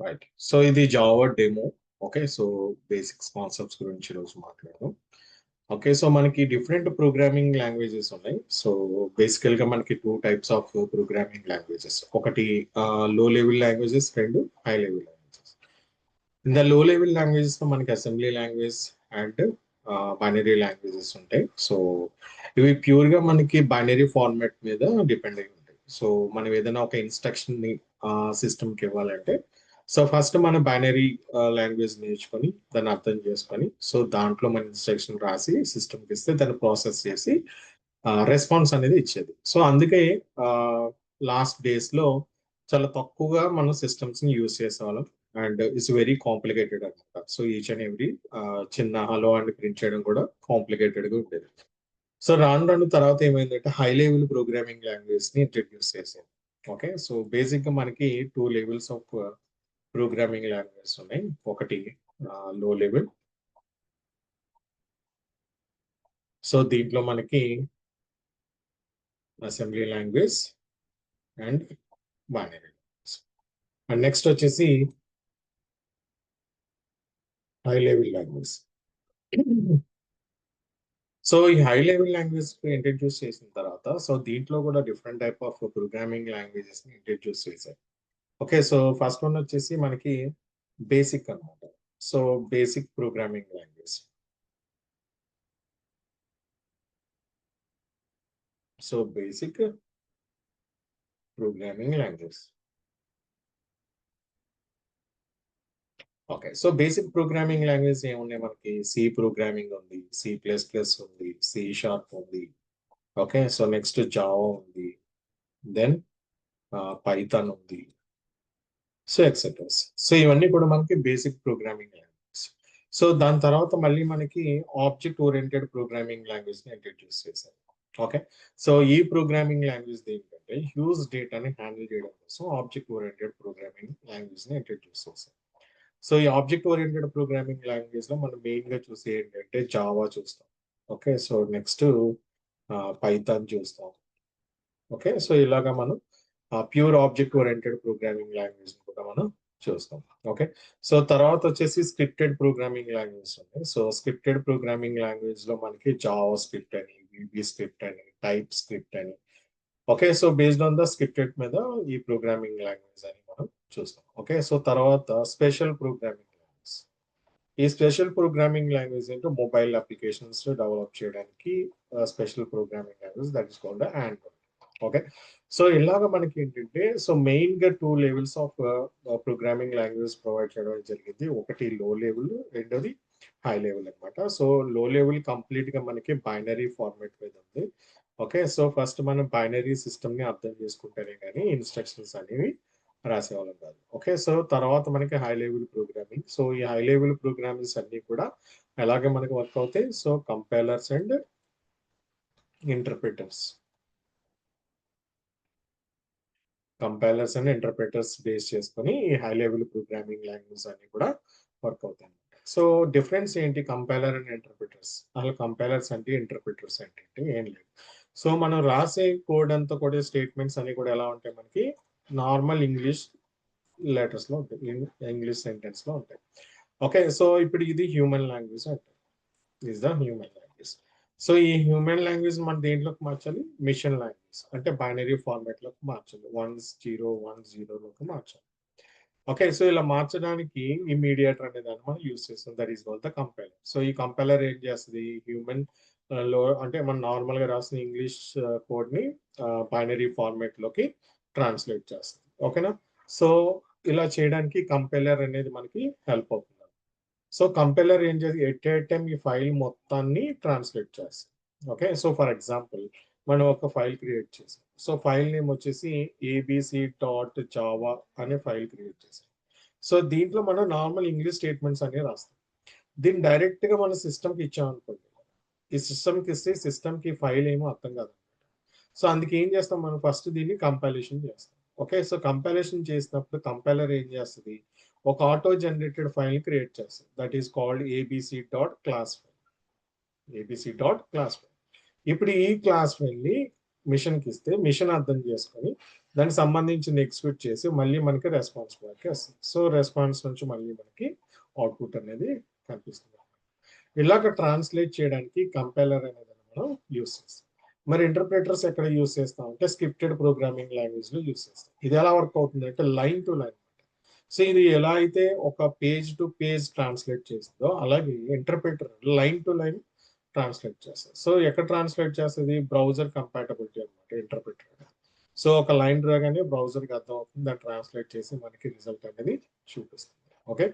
Right. So ఇది Java demo. Okay. So basics concepts గురించి ఈరోజు మాట్లాడదాం. ఓకే. సో మనకి డిఫరెంట్ ప్రోగ్రామింగ్ లాంగ్వేజెస్ ఉన్నాయి. సో బేసికల్‌గా మనకి 2 టైప్స్ ఆఫ్ ప్రోగ్రామింగ్ లాంగ్వేజెస్. ఒకటి లో level languages, 2 high level languages. In the low level లాంగ్వేజెస్‌లో మనకి assembly language and binary languages ఉంటాయి. సో ఇవి ప్యూర్‌గా మనకి బైనరీ ఫార్మాట్ మీద డిపెండ్ అయి ఉంటాయి. సో మనం ఏదైనా ఒక ఇన్‌స్ట్రక్షన్‌ని సిస్టమ్‌కి ఇవ్వాలంటే సో ఫస్ట్ మనం బైనరీ లాంగ్వేజ్ నేర్చుకొని దాన్ని అర్థం చేసుకొని సో దాంట్లో మన ఇన్స్ట్రక్షన్ రాసి సిస్టమ్కి ఇస్తే దాన్ని ప్రాసెస్ చేసి రెస్పాన్స్ అనేది ఇచ్చేది. సో అందుకే లాస్ట్ డేస్ లో చాలా తక్కువగా మనం సిస్టమ్స్ ని యూజ్ చేసేవాళ్ళం అండ్ ఇట్స్ వెరీ కాంప్లికేటెడ్ అనమాట. సో ఈచ్ అండ్ ఎవ్రీ చిన్న హలో అని ప్రింట్ చేయడం కూడా కాంప్లికేటెడ్ గా ఉండేది. సో రాను రాను తర్వాత ఏమైందంటే హై లెవెల్ ప్రోగ్రామింగ్ లాంగ్వేజ్ ని ఇంట్రడ్యూస్ చేసేది. ఓకే. సో బేసిక్ గా మనకి 2 లెవెల్స్ ఆఫ్ ప్రోగ్రామింగ్ లాంగ్వేజ్ ఉన్నాయి. ఒకటి లో లెవెల్. సో దీంట్లో మనకి assembly language and binary. And next వచ్చేసి హై లెవెల్ లాంగ్వేజ్. సో ఈ హై లెవెల్ లాంగ్వేజ్ ఇంట్రడ్యూస్ చేసిన తర్వాత సో దీంట్లో కూడా different type of programming languages ని ఇంట్రడ్యూస్ చేశారు. ఓకే. సో ఫస్ట్ వన్ వచ్చేసి మనకి బేసిక్ అన్నమాట. So basic programming language. So basic programming language. Okay. So basic programming language ఏమున్నాయి మనకి? సి ప్రోగ్రామింగ్ ఉంది, సి ప్లస్ ప్లస్ ఉంది, సి షార్ప్ ఉంది. ఓకే. సో నెక్స్ట్ జావా ఉంది, దెన్ పైథాన్ ఉంది. So etceteras. సో ఇవన్నీ కూడా మనకి బేసిక్ ప్రోగ్రామింగ్ లాంగ్వేజ్. సో దాని తర్వాత మళ్ళీ మనకి ఆబ్జెక్ట్ ఓరియంటెడ్ ప్రోగ్రామింగ్ లాంగ్వేజ్ ని ఇంట్రడ్యూస్ చేశారు. ఓకే. సో ఈ ప్రోగ్రామింగ్ లాంగ్వేజ్ ఏంటంటే హ్యూజ్ డేటాని హ్యాండిల్ చేయడం కోసం ఆబ్జెక్ట్ ఓరియంటెడ్ ప్రోగ్రామింగ్ లాంగ్వేజ్ ని ఇంట్రడ్యూస్ చేశారు. సో ఈ ఆబ్జెక్ట్ ఓరియంటెడ్ ప్రోగ్రామింగ్ లాంగ్వేజ్ లో మనం మెయిన్ గా చూసే ఏంటంటే జావా చూస్తాం. ఓకే. సో నెక్స్ట్ పైథాన్ చూస్తాం. ఓకే. సో ఇలాగా మనం pure object oriented programming language కూడా మనం చూస్తాం. ఓకే. సో తర్వాత వచ్చేసి స్క్రిప్టెడ్ ప్రోగ్రామింగ్ లాంగ్వేజ్ ఉంది. సో స్క్రిప్టెడ్ ప్రోగ్రామింగ్ లాంగ్వేజ్ లో మనకి జావా స్క్రిప్ట్ అని, విబి స్క్రిప్ట్ అని, టైప్ స్క్రిప్ట్ అని. Okay. So based on the scripted మీద ఈ ప్రోగ్రామింగ్ లాంగ్వేజ్ అని మనం చూస్తాం. ఓకే. సో తర్వాత స్పెషల్ ప్రోగ్రామింగ్ లాంగ్వేజ్. ఈ స్పెషల్ ప్రోగ్రామింగ్ లాంగ్వేజ్ ఏంటో మొబైల్ అప్లికేషన్స్ డెవలప్ చేయడానికి special programming language that is called Android. Okay. So ఇలాగ మనకి ఏంటంటే సో మెయిన్ గా 2 levels of programming language provide చేయడం జరిగింది. ఒకటి లో లెవెల్, రెండోది హై లెవెల్ అన్నమాట. సో లో లెవెల్ కంప్లీట్ గా మనకి బైనరీ ఫార్మాట్ మీద ఉంది. ఓకే. సో ఫస్ట్ మనం బైనరీ సిస్టమ్ ని అర్థం చేసుకుంటేనే కానీ ఇన్స్ట్రక్షన్స్ అనేవి రాసేవాళ్ళం కాదు. ఓకే. సో తర్వాత మనకి హై లెవెల్ ప్రోగ్రామింగ్. సో ఈ హై లెవెల్ ప్రోగ్రామింగ్స్ అన్ని కూడా ఎలాగే మనకి వర్క్ అవుతాయి. So compilers and interpreters. Compilers and interpreters base చేసుకొని ఈ హై లెవెల్ ప్రోగ్రామింగ్ లాంగ్వేజ్ అన్ని కూడా వర్క్ అవుతాయి. సో డిఫరెన్స్ ఏంటి కంపైలర్ అండ్ ఇంటర్ప్రిటర్స్? అసలు కంపైలర్స్ అంటే ఇంటర్ప్రిటర్స్ అంటే ఏం లేదు. సో మనం రాసే కోడ్ అంతా కూడా స్టేట్మెంట్స్ అన్ని కూడా ఎలా ఉంటాయి మనకి నార్మల్ ఇంగ్లీష్ లెటర్స్ లో ఉంటాయి, ఇంగ్లీష్ సెంటెన్స్ లో ఉంటాయి. ఓకే. సో ఇప్పుడు ఇది హ్యూమన్ లాంగ్వేజ్ అంటే is the human language. So ఈ హ్యూమన్ లాంగ్వేజ్ మన దేంట్లోకి మార్చాలి? మిషన్ లాంగ్వేజ్ అంటే బైనరీ ఫార్మాట్ లోకి మార్చాలి. 1010 లోకి మార్చాలి. ఓకే. సో ఇలా మార్చడానికి ఈ మీడియేటర్ అనే దాన్ని మనం యూజ్ చేస్తాం. That is called the compiler. So ఈ కంపైలర్ ఏం చేస్తుంది? హ్యూమన్ లో అంటే మనం నార్మల్ గా రాసిన ఇంగ్లీష్ కోడ్ ని బైనరీ ఫార్మాట్ లోకి ట్రాన్స్లేట్ చేస్తుంది. ఓకేనా? సో ఇలా చేయడానికి కంపైలర్ అనేది మనకి హెల్ప్ అవుతుంది. సో కంపైలర్ ఏం చేసి ఎట్ ఏ టైం ఈ ఫైల్ మొత్తాన్ని ట్రాన్స్లేట్ చేస్తుంది. ఓకే. సో ఫర్ ఎగ్జాంపుల్ మనం ఒక ఫైల్ క్రియేట్ చేసాం. సో ఫైల్ నేమ్ వచ్చేసి abc.java అనే ఫైల్ క్రియేట్ చేసాం. సో దీంట్లో మనం నార్మల్ ఇంగ్లీష్ స్టేట్మెంట్స్ అనేవి రాస్తాం. దీన్ని డైరెక్ట్ గా మన సిస్టమ్కి ఇచ్చామనుకోండి, ఈ సిస్టమ్కి ఇస్తే సిస్టమ్కి ఫైల్ ఏమో అర్థం కాదు. సో అందుకే ఏం చేస్తాం మనం ఫస్ట్ దీన్ని కంపైలేషన్ చేస్తాం. ఓకే. సో కంపైలేషన్ చేసినప్పుడు కంపైలర్ ఏం చేస్తుంది? ఒక ఆటో జనరేటెడ్ ఫైల్ క్రియేట్ చేస్తుంది. That is called abc.class file. abc.class file. ఇప్పుడు ఈ క్లాస్ ఫైల్ ని మిషన్కి ఇస్తే మిషన్ అర్థం చేసుకొని దానికి సంబంధించిన ఎగ్జిక్యూట్ చేసి మళ్ళీ మనకి రెస్పాన్స్ బ్యాక్ వస్తుంది. సో రెస్పాన్స్ నుంచి మళ్ళీ మనకి అవుట్పుట్ అనేది కనిపిస్తుంది. ఇలాగ ట్రాన్స్లేట్ చేయడానికి కంపైలర్ అనేది మనం యూస్ చేస్తాం. మరి ఇంటర్ప్రిటర్స్ ఎక్కడ యూస్ చేస్తాం అంటే స్క్రిప్టెడ్ ప్రోగ్రామింగ్ లాంగ్వేజ్ లో యూస్ చేస్తాం. ఇది ఎలా వర్క్ అవుతుంది అంటే లైన్ టు లైన్. సో ఇది ఎలా అయితే ఒక పేజ్ టు పేజ్ ట్రాన్స్లేట్ చేస్తుందో అలాగే interpreter line to line translate చేస్తుంది. సో ఎక్కడ ట్రాన్స్లేట్ చేస్తుంది? బ్రౌజర్ కంపాటబిలిటీ అనమాట ఇంటర్ప్రిటర్. సో ఒక లైన్ రాగానే బ్రౌజర్కి అర్థం అవుతుంది, దాన్ని ట్రాన్స్లేట్ చేసి మనకి రిజల్ట్ అనేది చూపిస్తుంది. ఓకే,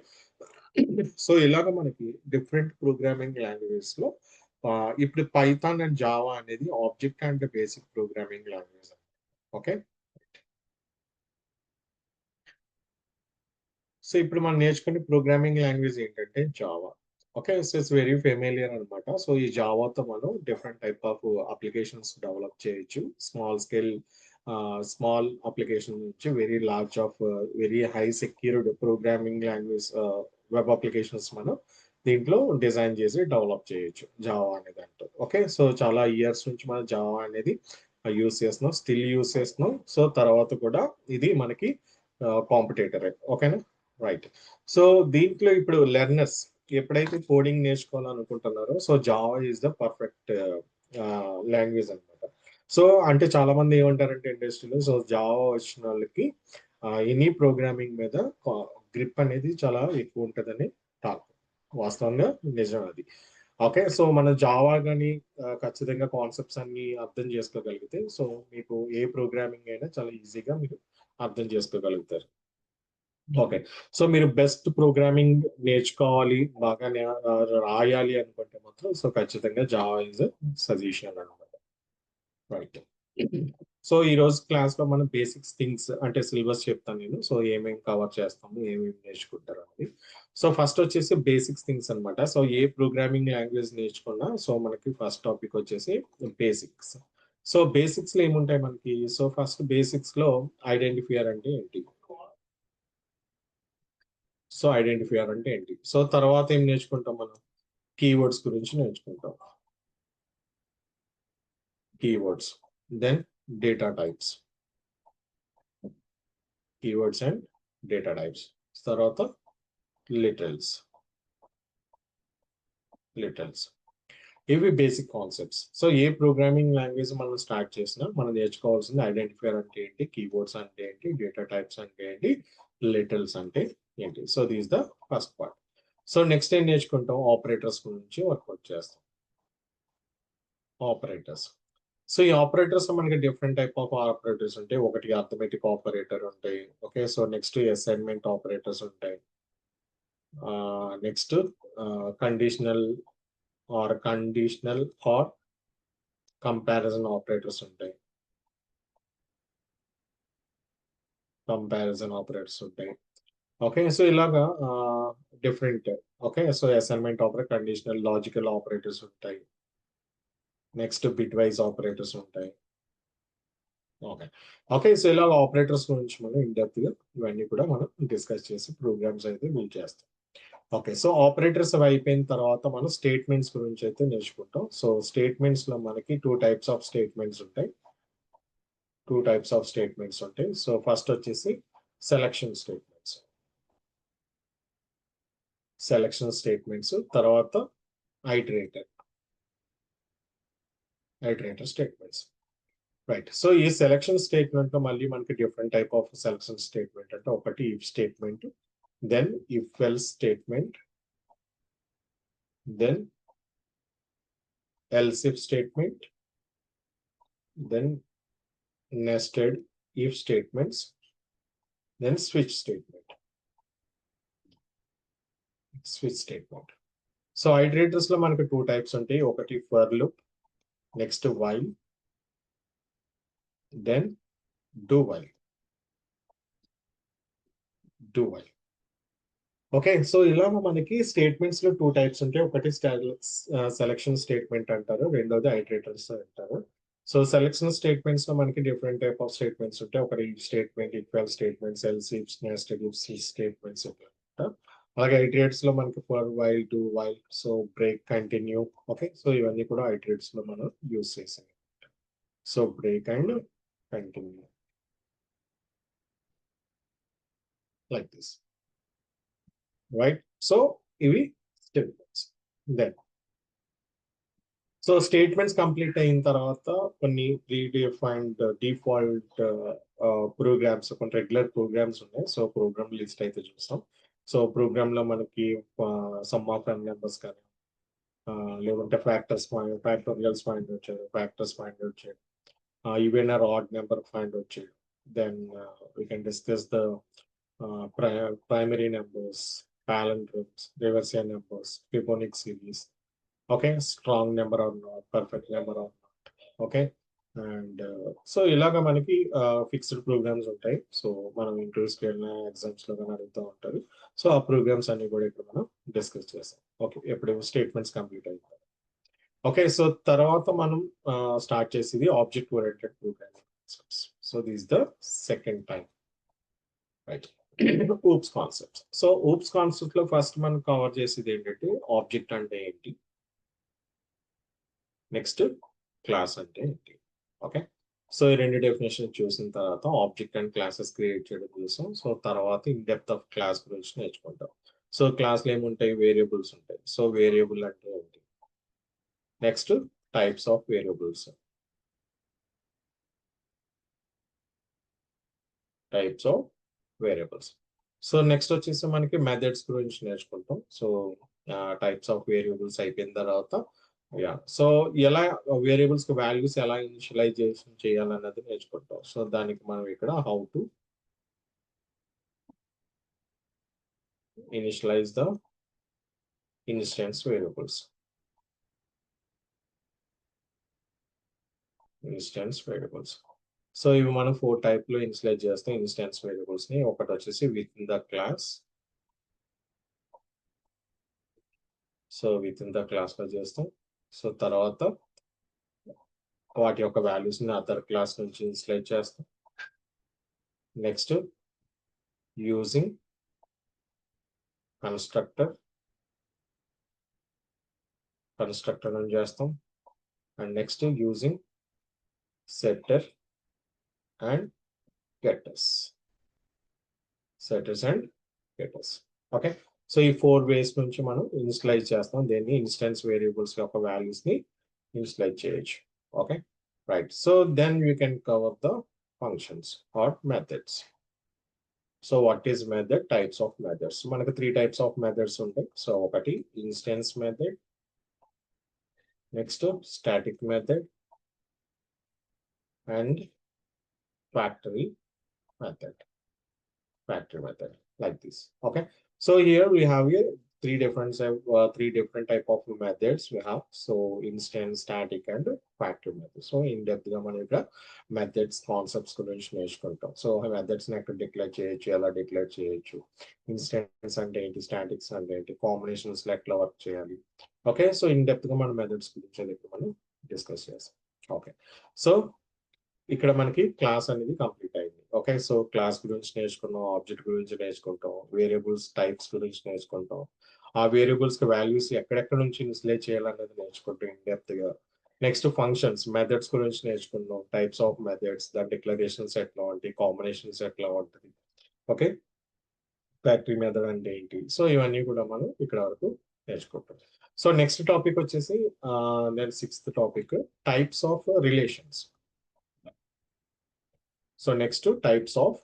సో ఇలాగ మనకి డిఫరెంట్ ప్రోగ్రామింగ్ లాంగ్వేజెస్ లో ఇప్పుడు పైథాన్ అండ్ జావా అనేది object and basic programming language. Okay, so ఇప్పుడు మనం నేర్చుకునే ప్రోగ్రామింగ్ లాంగ్వేజ్ ఏంటంటే Java. Okay, so it's very familiar అనమాట. సో ఈ జావాతో మనం different type of applications develop చేయొచ్చు. స్మాల్ అప్లికేషన్ నుంచి very large of very high secured programming language web applications మనం దీంట్లో డిజైన్ చేసి డెవలప్ చేయొచ్చు జావా అనేది అంటూ. ఓకే, సో చాలా ఇయర్స్ నుంచి మనం జావా అనేది యూస్ చేస్తున్నాం, స్టిల్ యూస్ చేస్తున్నాం. సో తర్వాత కూడా ఇది మనకి కాంపిటేటర్. ఓకేనా, రైట్. సో దీంట్లో ఇప్పుడు లెర్నర్స్ ఎప్పుడైతే కోడింగ్ నేర్చుకోవాలనుకుంటున్నారో so Java is the perfect language అనమాట. సో అంటే చాలా మంది ఏమంటారంటే ఇండస్ట్రీలో సో జావా వచ్చిన వాళ్ళకి ఎనీ ప్రోగ్రామింగ్ మీద గ్రిప్ అనేది చాలా ఎక్కువ ఉంటుందని టాక్. వాస్తవంగా నిజం అది. ఓకే, సో మన జావా కానీ ఖచ్చితంగా కాన్సెప్ట్స్ అన్ని అర్థం చేసుకోగలిగితే సో మీకు ఏ ప్రోగ్రామింగ్ అయినా చాలా ఈజీగా మీరు అర్థం చేసుకోగలుగుతారు. ఓకే, సో మీరు బెస్ట్ ప్రోగ్రామింగ్ నేర్చుకోవాలి, బాగా రాయాలి అనుకుంటే మాత్రం సో ఖచ్చితంగా జావా ఇస్ సజెషన్ అనమాట. రైట్. సో ఈ రోజు క్లాస్ లో మనం బేసిక్స్ థింగ్స్ అంటే సిలబస్ చెప్తాను నేను. సో ఏమేమి కవర్ చేస్తాము, ఏమేమి నేర్చుకుంటారు అనేది. సో ఫస్ట్ వచ్చేసి బేసిక్స్ థింగ్స్ అనమాట. సో ఏ ప్రోగ్రామింగ్ లాంగ్వేజ్ నేర్చుకున్నా సో మనకి ఫస్ట్ టాపిక్ వచ్చేసి బేసిక్స్. సో బేసిక్స్ లో ఏముంటాయి మనకి? సో ఫస్ట్ బేసిక్స్ లో ఐడెంటిఫైయర్ అంటే ఏంటి? సో ఐడెంటిఫైయర్ అంటే ఏంటి? సో తర్వాత ఏం నేర్చుకుంటాం మనం? కీవర్డ్స్ గురించి నేర్చుకుంటాం. Keywords, then data types, keywords and data types. తర్వాత లిటరల్స్. ఇవి బేసిక్ కాన్సెప్ట్స్. సో ఏ ప్రోగ్రామింగ్ లాంగ్వేజ్ మనం స్టార్ట్ చేసినా మనం నేర్చుకోవాల్సింది ఐడెంటిఫైయర్ అంటే ఏంటి, కీవర్డ్స్ అంటే ఏంటి, డేటా టైప్స్ అంటే ఏంటి, లిటరల్స్ అంటే ఏంటి. So this the first part. So next ఏం నేర్చుకుంటాం? ఆపరేటర్స్ గురించి వర్కౌట్ చేస్తాం. ఆపరేటర్స్. సో ఈ ఆపరేటర్స్ మనకి డిఫరెంట్ టైప్ ఆఫ్ ఆపరేటర్స్ ఉంటాయి. ఒకటి అర్థమెటిక్ ఆపరేటర్ ఉంటాయి. Okay, so next assignment operators ఉంటాయి. Next conditional or comparison operators ఉంటాయి. ఓకే, సో ఇలాగా different. Okay, so assignment operator, conditional, logical operators ఉంటాయి. నెక్స్ట్ బిట్ వైజ్ ఆపరేటర్స్ ఉంటాయి. Okay, so ఇలా operators గురించి మనం ఇన్ డెప్త్ గా ఇవన్నీ కూడా మనం డిస్కస్ చేసి ప్రోగ్రామ్స్ అయితే బిల్డ్ చేస్తాం. ఓకే, సో ఆపరేటర్స్ అయిపోయిన తర్వాత మనం స్టేట్మెంట్స్ గురించి అయితే నేర్చుకుంటాం. సో స్టేట్మెంట్స్ లో మనకి టూ టైప్స్ ఆఫ్ స్టేట్మెంట్స్ ఉంటాయి. సో ఫస్ట్ వచ్చేసి సెలక్షన్ స్టేట్మెంట్స్, తర్వాత ఐటరేటర్ స్టేట్మెంట్స్. రైట్. సో ఈ సెలక్షన్ స్టేట్మెంట్ లో మళ్ళీ మనకి different type of selection statement అంటే ఒకటి if statement, then if else statement, then else if statement, then nested if statements, then switch statement. So iterators లో మనకి two types ఉంటాయి. ఒకటి for loop, next while, then do while. Okay, so ఇలా మనకి statements లో two types ఉంటాయి. ఒకటి selection statement అంటారు, రెండోది ఐటరేటర్స్ అంటారు. సో సెలక్షన్ స్టేట్మెంట్స్ లో మనకి డిఫరెంట్ టైప్ ఆఫ్ స్టేట్మెంట్స్ ఉంటాయి. ఒకటి if statement, equal statements, else if, nested if statements ఉంటాయి. అలాగే ఐటరేట్స్ లో మనకి for, while, do while, so break, continue. Okay, so ఇవన్నీ కూడా ఐటరేట్స్ లో మనం యూస్ చేసాం. So break and continue like this, right? So ఇవి statements. Then so statements complete అయిన తర్వాత కొన్ని ప్రీ డిఫైన్డ్ డిఫాల్ట్ ప్రోగ్రామ్స్, కొన్ని రెగ్యులర్ ప్రోగ్రామ్స్ ఉన్నాయి. సో ప్రోగ్రామ్ లిస్ట్ అయితే చూస్తాం. సో ప్రోగ్రామ్ లో మనకి సమ్ ఆఫ్ ఎన్ నెంబర్స్ కానీ లేదంటే ఫ్యాక్టోరియల్స్ ఫైండ్ అవుట్ చేయడం, ఫ్యాక్టర్స్ ఫైండ్ అవుట్ చేయడం, even or odd number find out చేయడం. Then we can discuss the primary numbers, palindromes, reversible numbers, Fibonacci series. Okay, strong number or not, perfect number or not. Okay, and so ఇలాగా మనకి fixed programmes ఉంటాయి. So మనం ఇంటర్వ్యూస్కి వెళ్ళిన ఎగ్జామ్స్లో కానీ అడుగుతూ ఉంటారు. సో ఆ ప్రోగ్రామ్స్ అన్ని కూడా ఇక్కడ మనం డిస్కస్ చేస్తాం. ఓకే, ఎప్పుడు స్టేట్మెంట్స్ కంప్లీట్ అయిపోతాయి. ఓకే, సో తర్వాత మనం స్టార్ట్ చేసేది object oriented programming. So this the second time, right? Oops concepts. So oops concept లో ఫస్ట్ మనం కవర్ చేసేది ఏంటంటే ఆబ్జెక్ట్ అంటే ఏంటి, నెక్స్ట్ క్లాస్ అంటే ఏంటి. ఓకే, సో ఈ రెండు డెఫినేషన్ చూసిన తర్వాత ఆబ్జెక్ట్ అండ్ క్లాసెస్ క్రియేట్ చేయడం చూసాం. సో తర్వాత ఇన్ డెప్త్ ఆఫ్ క్లాస్ గురించి నేర్చుకుంటాం. సో క్లాస్లో ఏముంటాయి? వేరియబుల్స్ ఉంటాయి. సో వేరియబుల్ అంటే ఏంటి, next types of variables, types of variables. So next వచ్చేసి మనకి మెథడ్స్ గురించి నేర్చుకుంటాం. సో టైప్స్ ఆఫ్ వేరియబుల్స్ అయిపోయిన తర్వాత సో ఎలా వేరియబుల్స్ కి వాల్యూస్ ఎలా ఇనిషియలైజేషన్ చేయాలన్నది నేర్చుకుంటాం. సో దానికి మనం ఇక్కడ how to initialise the instance variables, instance variables. So ఇవి మనం 4 టైప్ లో ఇనిషియలైజ్ చేస్తాం ఇన్స్టెన్స్ వేరియబుల్స్ ని. ఒకటి వచ్చేసి with in the class. So with in the class లో చేస్తాం. సో తర్వాత వాటి యొక్క వాల్యూస్ ని అదర్ క్లాస్ నుంచి ఇన్స్లైడ్ చేస్తాం. నెక్స్ట్ యూజింగ్ కన్స్ట్రక్టర్ అని చేస్తాం. And next using setter and గెట్టర్స్, okay. So ఈ 4 వేస్ నుంచి మనం ఇన్స్లైజ్ చేస్తాం. దీన్ని ఇన్స్టెన్స్ వేరియబుల్స్ యొక్క వాల్యూస్ ని ఇన్స్లైజ్ చేయొచ్చు. Okay, right? So then you can cover the functions or methods. So what is method? Types of methods. మనకు 3 టైప్స్ ఆఫ్ మెథడ్స్ ఉంటాయి. సో ఒకటి instance method, next static method and factory method, like this. Okay, so here we have here three different type of methods we have. So instance, static and factory method. So in depth గా మనం ఇక్కడ methods concepts గురించి నేర్చుకుంటాం. So methods ని ఎక్కడ declare చేయొచ్చు, ఎలా declare చేయొచ్చు, ఇన్స్టెన్స్ అంటే ఏంటి, స్టాటిక్స్ అంటే ఏంటి, కాంబినేషన్స్ లో ఎట్లా వర్క్ చేయాలి. ఓకే, సో ఇన్ డెప్త్ గా మన మెథడ్స్ గురించి ఇక్కడ మనం డిస్కస్ చేస్తాం. ఓకే, సో ఇక్కడ మనకి క్లాస్ అనేది కంప్లీట్ అయింది. ఓకే, సో క్లాస్ గురించి నేర్చుకున్నాం, ఆబ్జెక్ట్ గురించి నేర్చుకుంటాం, వేరియబుల్స్ టైప్స్ గురించి నేర్చుకుంటాం, ఆ వేరియబుల్స్ కి వాల్యూస్ ఎక్కడెక్కడ నుంచి ఇన్స్లేట్ చేయాలనేది నేర్చుకుంటాం ఇన్ డెప్త్ గా. నెక్స్ట్ ఫంక్షన్స్, మెథడ్స్ గురించి నేర్చుకున్నాం, టైప్స్ ఆఫ్ మెథడ్స్, దాని డిక్లరేషన్స్ ఎట్లా ఉంటాయి, కాంబినేషన్స్ ఎట్లా ఉంటుంది. ఓకే, ఫ్యాక్టరీ మెథడ్ అంటే ఏంటి. సో ఇవన్నీ కూడా మనం ఇక్కడ వరకు నేర్చుకుంటాం. సో నెక్స్ట్ టాపిక్ వచ్చేసి నేను 6th topic, types of relations. So next types of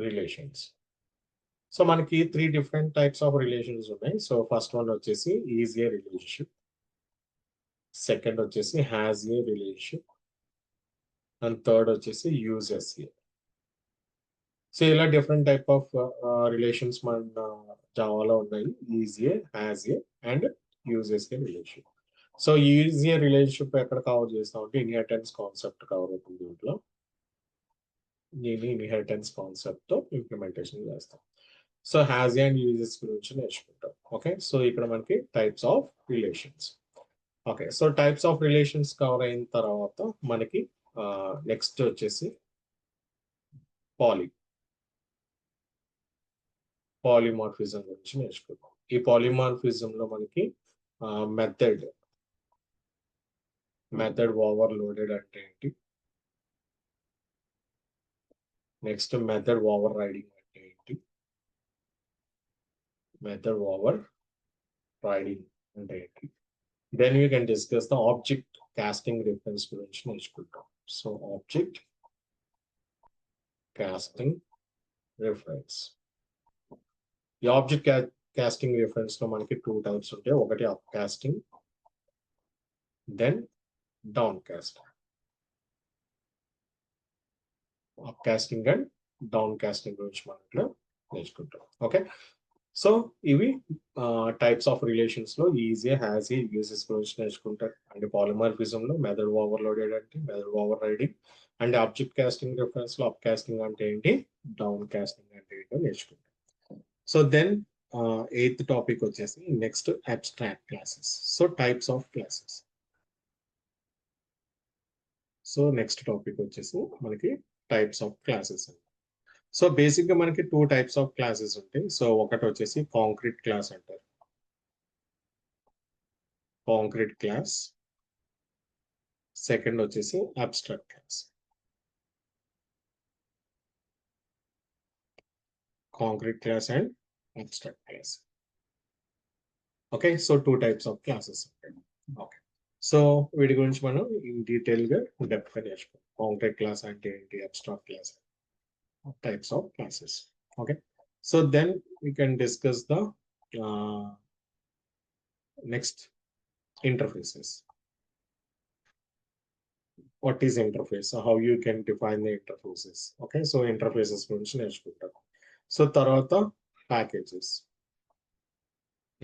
relations. So మనకి 3 డిఫరెంట్ టైప్స్ ఆఫ్ రిలేషన్స్ ఉన్నాయి. సో ఫస్ట్ వన్ వచ్చేసి ఈజ్ ఏ రిలేషన్షిప్, సెకండ్ వచ్చేసి has a relationship, and third వచ్చేసి యూజెస్ ఏ. So ఇలా different type of relations మన జావాలో ఉన్నాయి. Is a, has a and uses A relationship. So is a relationship ఎక్కడ cover చేస్తాం అంటే inheritance concept cover అవుతుంది దీంట్లో. దీన్ని ఇన్హెరిటెన్స్ కాన్సెప్ట్ తో ఇంప్లిమెంటేషన్ చేస్తాం. సో హ్యాజ్ అండ్ యూజెస్ గురించి నేర్చుకుంటాం. ఓకే, సో ఇక్కడ మనకి types of relations. Okay, so types of relations cover అయిన తర్వాత మనకి నెక్స్ట్ వచ్చేసి పాలిమార్ఫిజం గురించి నేర్చుకుంటాం. ఈ పాలిమార్ఫిజం లో మనకి మెథడ్, మెథడ్ ఓవర్లోడెడ్ అంటే ఏంటి? నెక్స్ట్ మెథడ్ ఓవర్ రైడింగ్ అంటే ఏంటి? మెథడ్ ఓవర్ రైడింగ్ అంటే ఏంటి? Then we can discuss the object casting reference గురించి నేర్చుకుంటాం. So object casting reference. ఈ ఆబ్జెక్ట్ కాస్టింగ్ రిఫరెన్స్ లో మనకి 2 టైప్స్ ఉంటాయి. ఒకటి up casting, then down casting. Up casting and down casting గురించి మనం ఇట్లా నేర్చుకుంటాం. ఓకే, సో ఇవి టైప్స్ ఆఫ్ రిలేషన్స్ లో ఈజీ హ్యాస్ ఈ యూజెస్ గురించి నేర్చుకుంటారు. అండ్ పాలిమార్ఫిజం లో మెథడ్ ఓవర్లోడెడ్ అంటే method overriding, and object casting reference లో అప్ కాస్టింగ్ అంటే ఏంటి, డౌన్ కాస్టింగ్ అంటే ఏంటో నేర్చుకుంటాం. సో దెన్ 8th టాపిక్ వచ్చేసి next abstract classes. So types of classes. So next topic వచ్చేసి మనకి types of classes. So basic గా మనకి 2 టైప్స్ ఆఫ్ క్లాసెస్ ఉంటాయి. సో ఒకటి వచ్చేసి కాంక్రీట్ క్లాస్ అంటారు, కాంక్రీట్ క్లాస్. సెకండ్ వచ్చేసి abstract class. Concrete class and abstract class. Okay, so 2 types of classes ఉంటాయి. ఓకే, సో వీటి గురించి మనం ఇన్ డీటెయిల్ గా డెప్త్ గా నేర్చుకుంటాం. కాంక్రీట్ క్లాస్ అంటే ఏంటి, abstract class, types of classes. Okay, so then we can discuss the next interfaces. What is interface? How you can define the interfaces? Okay, so interfaces గురించి నేర్చుకుంటాం. So తర్వాత packages,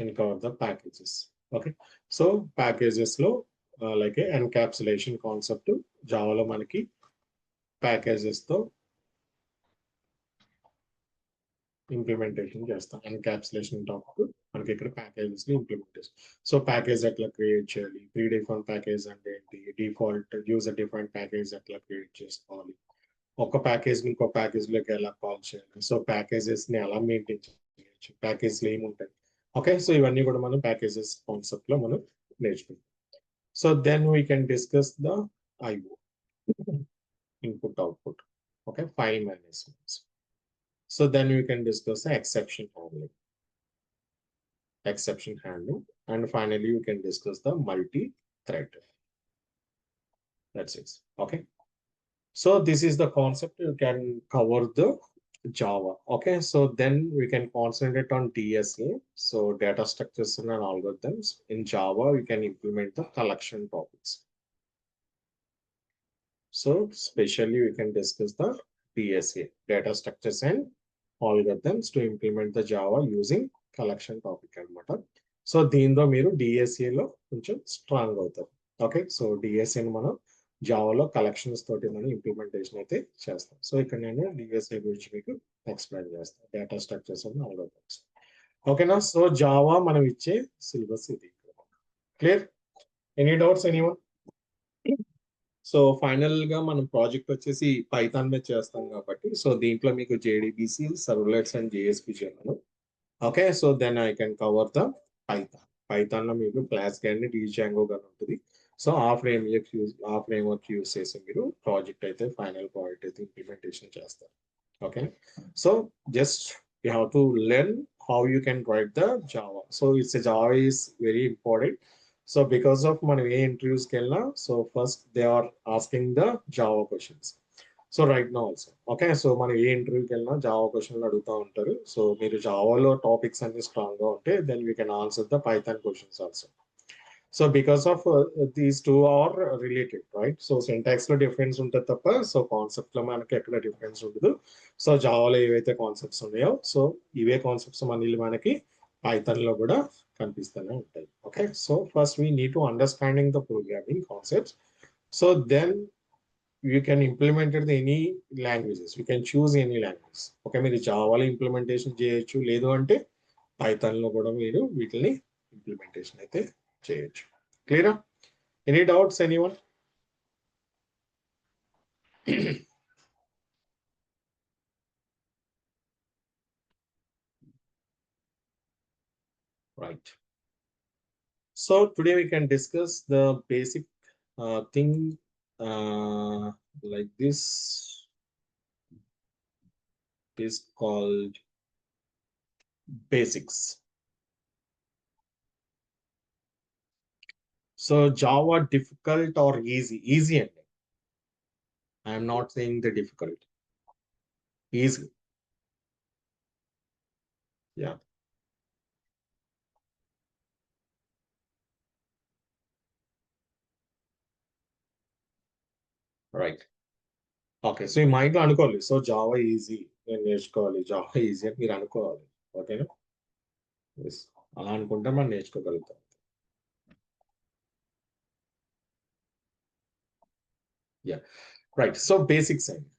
in cover the packages. Okay, so packages లో like encapsulation concept జావాలో మనకి packages తో implementation చేస్తాం. Encapsulation topic మనకి ఇక్కడ packages లో ఇంప్లిమెంటేషన్. సో ప్యాకేజ్ ఎట్లా క్రియేట్ చేయాలి, ప్రీ డిఫైన్ ప్యాకేజ్ అంటే ఏంటి, డిఫాల్ట్ యూజర్ డిఫైన్ ప్యాకేజ్ ఎట్లా క్రియేట్ చేసుకోవాలి, ఒక ప్యాకేజ్ ని ఇంకో ప్యాకేజ్ లోకి ఎలా కాల్ చేయాలి, సో ప్యాకేజెస్ ని ఎలా మెయింటైన్ చేయొచ్చు, ప్యాకేజ్ లో ఏముంటాయి. ఓకే, సో ఇవన్నీ కూడా మనం ప్యాకేజెస్ కాన్సెప్ట్ లో మనం నేర్చుకుంటాం. So then we can discuss the IO, input output. Okay, file management. So then we can discuss the exception handling, and finally you can discuss the multi-thread. That's it. Okay, so this is the concept. You can cover the Java. Okay, so then we can concentrate on DSA, so data structures and algorithms. In Java we can implement the collection topics. So especially we can discuss the DSA, data structures and algorithms, to implement the Java using collection topic అనమాట. So దీనిలో మీరు DSA లో కొంచెం strong అవుతారు. Okay, so DSA ని మనం జావాలో collections తోటి మనం ఇంప్లిమెంటేషన్ అయితే చేస్తాం. సో ఇక్కడ నేను DSA గురించి మీకు ఎక్స్ప్లెయిన్ చేస్తాను, డేటా స్ట్రక్చర్స్ అండ్ ఆల్గోరిథమ్స్. ఓకేనా, సో జావా మనం ఇచ్చే సిలబస్ ఇది. Clear? Any doubts anyone? So final గా మనం ప్రాజెక్ట్ వచ్చేసి పైథాన్ మీద చేస్తాం కాబట్టి, సో దీంట్లో మీకు JDBC, సర్వ్లెట్స్ అండ్ JSP చేయను. Okay, so then I can cover the Python లో మీకు క్లాస్ కానీ Django కానీ ఉంటుంది. సో ఆ ఫ్రేమ్వర్క్ యూజ్ చేసి మీరు ప్రాజెక్ట్ అయితే ఫైనల్ ప్రాజెక్ట్ అయితే ఇంప్లిమెంటేషన్ చేస్తారు. Okay, so just you have to learn how you can write the Java. So Java is very important. So because of మనం ఏ ఇంటర్వ్యూస్కి వెళ్ళినా, so first they are asking the Java questions. So right no also. Okay, so మనం ఏ ఇంటర్వ్యూకి వెళ్ళినా Java క్వశ్చన్లు అడుగుతూ ఉంటారు. సో మీరు జావాలో టాపిక్స్ అన్ని స్ట్రాంగ్ గా ఉంటే then we can answer the Python questions also. So because of these two are related, right? So syntax లో డిఫరెన్స్ ఉంటుంది తప్ప, సో కాన్సెప్ట్ లో మనకి ఎక్కడ డిఫరెన్స్ ఉండదు. సో జావాలో ఏవైతే కాన్సెప్ట్స్ ఉన్నాయో, సో ఇవే కాన్సెప్ట్స్ మనకి పైథాన్ లో కూడా కనిపిస్తూనే ఉంటాయి. Okay, so first we need to understanding the programming concepts. So then you can implement it in any languages. You can choose any language. Okay, మీరు జావాలో ఇంప్లిమెంటేషన్ చేయొచ్చు, లేదు అంటే పైథాన్ లో కూడా మీరు వీటిని ఇంప్లిమెంటేషన్ అయితే చేయొచ్చు. క్లియరా? Any doubts anyone? Right. So today we can discuss the basic thing like this is called basics. So Java difficult or easy? Easy. I am not saying the difficult. Easy. Yeah. Right. Okay. So ఈ మైండ్‌లో అనుకోవాలి. So Java easy. నేను నేర్చుకోవాలి. Java easy అని మీరు అనుకోవాలి. ఓకేనా? Yes. అలా అనుకుంటే మనం నేర్చుకోగలుగుతాం. యాహ్! రైట్. సో బేసిక్స్ అండి.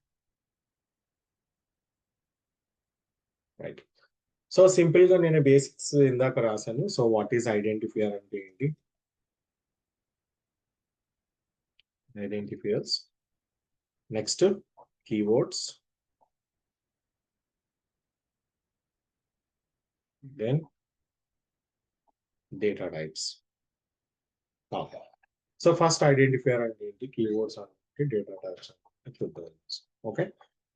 రైట్. సో సింపుల్‌గా నేను బేసిక్స్ ఇందాక రాసాను. సో వాట్ ఈస్ ఐడెంటిఫైయర్ అంటే ఏంటి? Identifiers. Next keywords. Then data types. Okay. So first identifier అంటే ఏంటి? కీవర్డ్స్ అంటే డేటా టైప్స్ అంటే చూద్దాం. ఓకే.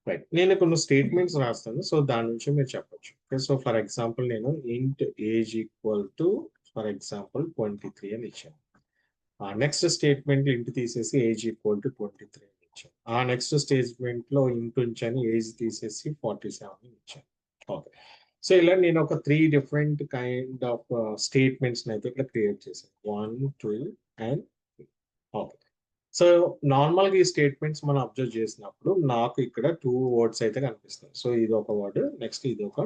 రైట్. నేను కొన్ని స్టేట్మెంట్స్ రాస్తాను. సో దాని నుంచి మీరు చెప్పొచ్చు. ఓకే. సో ఫర్ ఎగ్జాంపుల్ నేను ఇంట్ age equal to for example 23 అని ఇచ్చాను. ఆ నెక్స్ట్ స్టేట్మెంట్ ఇంట్ తీసేసి ఏజ్ ఈక్వల్ టు 23 అని ఇచ్చాను. ఆ నెక్స్ట్ స్టేట్మెంట్ లో ఇంట్ ఉంచాను, ఏజ్ తీసేసి 47 అని ఇచ్చాను. ఓకే. సో ఇలా నేను ఒక 3 డిఫరెంట్ కైండ్ ఆఫ్ స్టేట్మెంట్స్ అయితే ఇక్కడ క్రియేట్ చేశాను. 1, 2 అండ్ 3. ఓకే. సో నార్మల్గా ఈ స్టేట్మెంట్స్ మనం అబ్జర్వ్ చేసినప్పుడు నాకు ఇక్కడ 2 వర్డ్స్ అయితే కనిపిస్తాయి. సో ఇది ఒక వర్డ్, నెక్స్ట్ ఇది ఒక.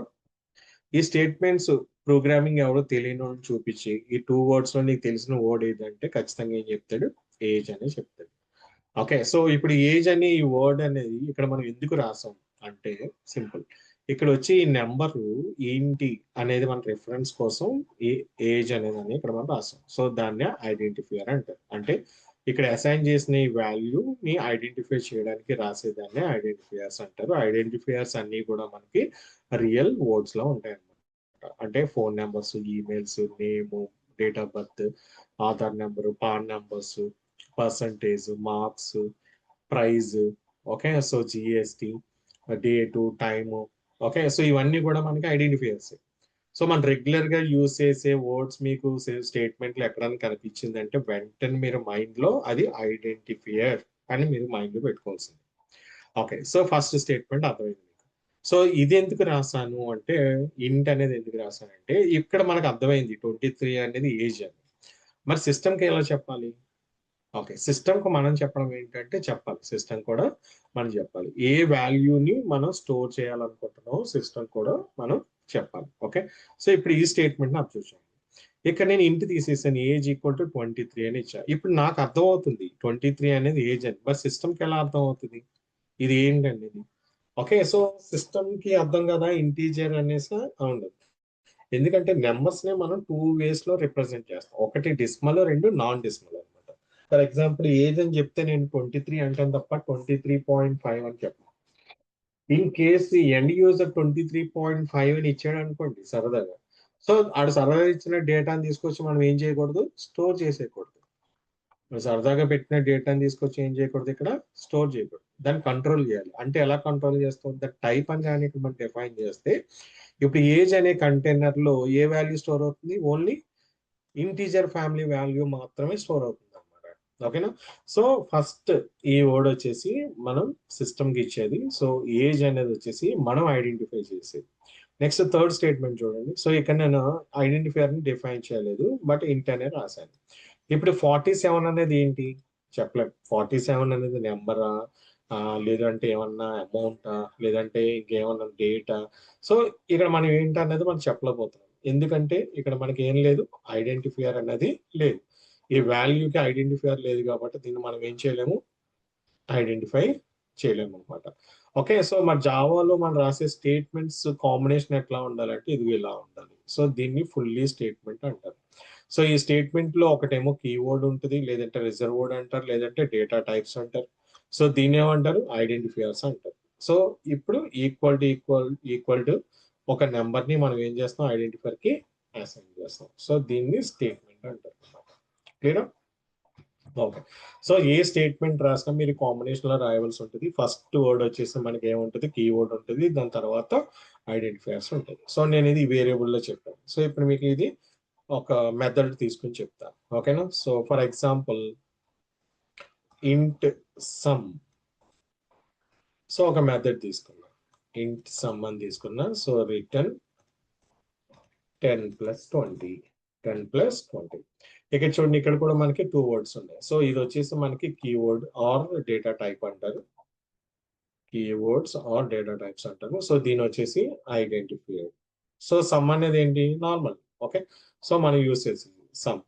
ఈ స్టేట్మెంట్స్ ప్రోగ్రామింగ్ ఎవరో తెలియని చూపించి ఈ 2 వర్డ్స్ లో నీకు తెలిసిన వర్డ్ ఏదంటే ఖచ్చితంగా ఏం చెప్తాడు? ఏజ్ అనే చెప్తాడు. ఓకే. సో ఇప్పుడు ఏజ్ అనే ఈ వర్డ్ అనేది ఇక్కడ మనం ఎందుకు రాసాం అంటే సింపుల్. ఇక్కడ వచ్చి ఈ నెంబర్ ఏంటి అనేది మన రిఫరెన్స్ కోసం ఈ ఏజ్ అనేది ఇక్కడ మనం రాసాం. సో దాన్ని ఐడెంటిఫైయర్ అంటారు. అంటే ఇక్కడ అసైన్ చేసిన ఈ వాల్యూని ఐడెంటిఫై చేయడానికి రాసేదాన్ని ఐడెంటిఫైయర్స్ అంటారు. ఐడెంటిఫైయర్స్ అన్ని కూడా మనకి రియల్ వర్డ్స్ లో ఉంటాయి అన్నమాట. అంటే phone numbers, emails, name, date of birth, Aadhaar number, PAN numbers, percentage, marks, prize. Okay. So GST, date, time. Okay. So ఇవన్నీ కూడా మనకి ఐడెంటిఫైయర్స్. సో మనం రెగ్యులర్ గా యూజ్ చేసే వర్డ్స్ మీకు స్టేట్మెంట్లు ఎక్కడైనా కనిపించిందంటే వెంటనే మీరు మైండ్ లో అది ఐడెంటిఫైయర్ అని మీరు మైండ్ లో పెట్టుకోవాల్సింది. ఓకే. సో ఫస్ట్ స్టేట్మెంట్ అర్థమైంది మీకు. సో ఇది ఎందుకు రాసాను అంటే ఇంట్ అనేది ఎందుకు రాసానంటే ఇక్కడ మనకు అర్థమైంది 23 అనేది ఏజ్ అని. మరి సిస్టమ్కి ఎలా చెప్పాలి? ఓకే. సిస్టమ్‌కి మనం చెప్పడం ఏంటంటే చెప్పాలి. సిస్టమ్ కూడా మనం చెప్పాలి. ఏ వాల్యూని మనం స్టోర్ చేయాలనుకుంటున్నామో సిస్టమ్ కూడా మనం చెప్పాలి. ఓకే. సో ఇప్పుడు ఈ స్టేట్మెంట్‌ని అబ్జర్వ్ చేయండి. ఇక్కడ నేను ఇంట్ తీసేసాను. ఏజ్ ఈక్వల్ టు 23 అని ఇచ్చా. ఇప్పుడు నాకు అర్థమవుతుంది 23 అనేది ఏజ్ అని. మరి సిస్టమ్‌కి ఎలా అర్థమవుతుంది? ఇది ఏంటండి ఇది? ఓకే. సో సిస్టమ్‌కి అర్థం కదా ఇంటీజర్ అనేసి ఉండదు. ఎందుకంటే నంబర్స్‌ని మనం 2 వేస్‌లో రిప్రజెంట్ చేస్తాం. ఒకటి డెసిమల్, 2 నాన్ డెసిమల్ అన్నమాట. ఫర్ ఎగ్జాంపుల్ ఏజ్ అని చెప్తే నేను 23 అంటాను తప్ప 23.5 అని చెప్పను. ఇన్ కేస్ ఎండ్ యూజర్ 23.5 అని ఇచ్చాడు అనుకోండి సరదాగా. సో ఆడు సరదాగా ఇచ్చిన డేటాని తీసుకొచ్చి మనం ఏం చేయకూడదు? స్టోర్ చేసేయకూడదు. సరదాగా పెట్టిన డేటాని తీసుకొచ్చి ఏం చేయకూడదు ఇక్కడ? స్టోర్ చేయకూడదు. దాన్ని కంట్రోల్ చేయాలి. అంటే ఎలా కంట్రోల్ చేస్తాం? దాని టైప్ అని కానీ ఇక్కడ మనం డిఫైన్ చేస్తే ఇప్పుడు ఏజ్ అనే కంటైనర్ లో ఏ వాల్యూ స్టోర్ అవుతుంది? ఓన్లీ ఇంటీజర్ ఫ్యామిలీ వాల్యూ మాత్రమే స్టోర్ అవుతుంది అనమాట. ఓకేనా? సో ఫస్ట్ ఈ వర్డ్ వచ్చేసి మనం సిస్టమ్ కి ఇచ్చేది. సో ఏజ్ అనేది వచ్చేసి మనం ఐడెంటిఫై చేసేది. నెక్స్ట్ థర్డ్ స్టేట్మెంట్ చూడండి. సో ఇక్కడ నేను ఐడెంటిఫైయర్ ని డిఫైన్ చేయలేదు, బట్ ఇంట్ అనే రాశాను. ఇప్పుడు 47 అనేది ఏంటి? చెప్పలేం. 47 అనేది నెంబరా, లేదంటే ఏమన్నా అమౌంటా, లేదంటే ఇంకేమన్నా డేటా. సో ఇక్కడ మనం ఏంటన్నది మనం చెప్పలేకపోతున్నాం. ఎందుకంటే ఇక్కడ మనకి ఏం లేదు, ఐడెంటిఫైయర్ అన్నది లేదు. ఈ వాల్యూకి ఐడెంటిఫైయర్ లేదు కాబట్టి దీన్ని మనం ఏం చేయలేము, ఐడెంటిఫై చేయలేము అనమాట. ఓకే. సో మరి జావాలో మనం రాసే స్టేట్మెంట్స్ కాంబినేషన్ ఎట్లా ఉండాలంటే ఇది ఇలా ఉండాలి. సో దీన్ని ఫుల్లీ స్టేట్మెంట్ అంటారు. సో ఈ స్టేట్మెంట్ లో ఒకటేమో కీవర్డ్ ఉంటుంది, లేదంటే రిజర్వ్ వర్డ్ అంటారు, లేదంటే డేటా టైప్స్ అంటారు. సో దీన్ని ఏమంటారు? ఐడెంటిఫైయర్స్ అంటారు. సో ఇప్పుడు ఈక్వల్ టు ఒక నెంబర్ ని మనం ఏం చేస్తాం? ఐడెంటిఫైయర్ కి అసైన్ చేస్తాం. సో దీన్ని స్టేట్మెంట్ అంటారు. క్లియర్? ఓకే. సో ఏ స్టేట్మెంట్ రాసినా మీరు కాంబినేషన్ లో రాయవలసి ఉంటుంది. ఫస్ట్ వర్డ్ వచ్చేసి మనకి ఏముంటుంది, కీవర్డ్ ఉంటుంది, దాని తర్వాత ఐడెంటిఫైయర్స్ ఉంటుంది. సో నేను ఇది వేరియబుల్ లో చెప్పాను. సో ఇప్పుడు మీకు ఇది ఒక మెథడ్ తీసుకుని చెప్తాను. ఓకేనా? సో ఫర్ ఎగ్జాంపుల్ ఇంట్ సమ్. సో ఒక మెథడ్ తీసుకున్నా, ఇంట్ సమ్ అని తీసుకున్నా. So return 10 + 20, 10 + 20. ఇక్కడ చూడండి, ఇక్కడ కూడా మనకి 2 వర్డ్స్ ఉన్నాయి. సో ఇది వచ్చేసి మనకి కీవర్డ్ ఆర్ డేటా టైప్ అంటారు. కీవర్డ్స్ ఆర్ డేటా టైప్స్ అంటారు. సో దీని వచ్చేసి ఐడెంటిఫైయర్. సో సమ్ అనేది ఏంటి, నార్మల్. ఓకే. సో మనం యూస్ చేసింది సమ్.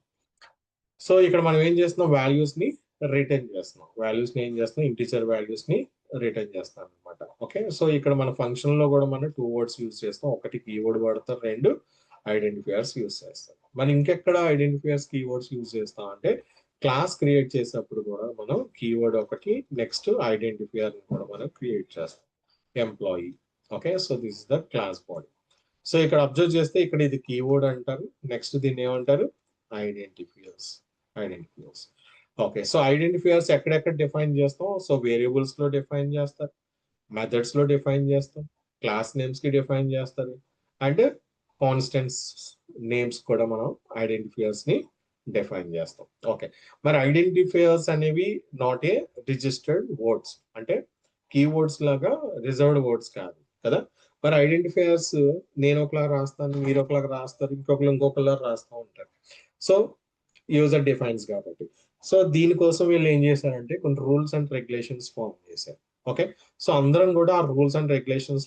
సో ఇక్కడ మనం ఏం చేస్తున్నాం, వాల్యూస్ ని రిటర్న్ చేస్తున్నాం. వాల్యూస్ ని ఏం చేస్తున్నాం, ఇంటిజర్ వాల్యూస్ ని రిటర్న్ చేస్తాం అనమాట. ఓకే. సో ఇక్కడ మన ఫంక్షన్ లో కూడా మనం 2 వర్డ్స్ యూస్ చేస్తాం. ఒకటి కీవర్డ్ వాడతాం, 2 ఐడెంటిఫైయర్స్ యూస్ చేస్తాం. మనం ఇంకెక్కడ ఐడెంటిఫైయర్స్ కీవర్డ్స్ యూస్ చేస్తాం అంటే క్లాస్ క్రియేట్ చేసేటప్పుడు కూడా మనం కీవర్డ్ ఒకటి, నెక్స్ట్ ఐడెంటిఫైయర్ కూడా మనం క్రియేట్ చేస్తాం. Employee. Okay. So this is the class body. So ఇక్కడ అబ్జర్వ్ చేస్తే ఇక్కడ ఇది కీవర్డ్ అంటారు, నెక్స్ట్ దీన్ని ఏమంటారు, identifiers. Identifiers. Okay. So identifiers ఎక్కడెక్కడ డిఫైన్ చేస్తాం, సో వేరియబుల్స్ లో డిఫైన్ చేస్తారు, మెథడ్స్ లో డిఫైన్ చేస్తాం, క్లాస్ నేమ్స్ కి డిఫైన్ చేస్తారు, అండ్ కాన్స్టెంట్స్ నేమ్స్ కూడా మనం ఐడెంటిఫైయర్స్ ని డిఫైన్ చేస్తాం. ఓకే. మరి ఐడెంటిఫైయర్స్ అనేవి నాట్ ఏ రిజిస్టర్డ్ వర్డ్స్, అంటే కీవర్డ్స్ లాగా రిజర్వ్డ్ వర్డ్స్ కాదు కదా. మరి ఐడెంటిఫైయర్స్ నేను ఒకలా రాస్తాను, మీరు ఒకలా రాస్తారు, ఇంకొకరు రాస్తూ ఉంటారు. సో యూజర్ డిఫైన్స్ కాబట్టి. సో దీనికోసం వీళ్ళు ఏం చేశారంటే కొన్ని రూల్స్ అండ్ రెగ్యులేషన్స్ ఫామ్ చేశారు. ఓకే. సో అందరం కూడా ఆ రూల్స్ అండ్ రెగ్యులేషన్స్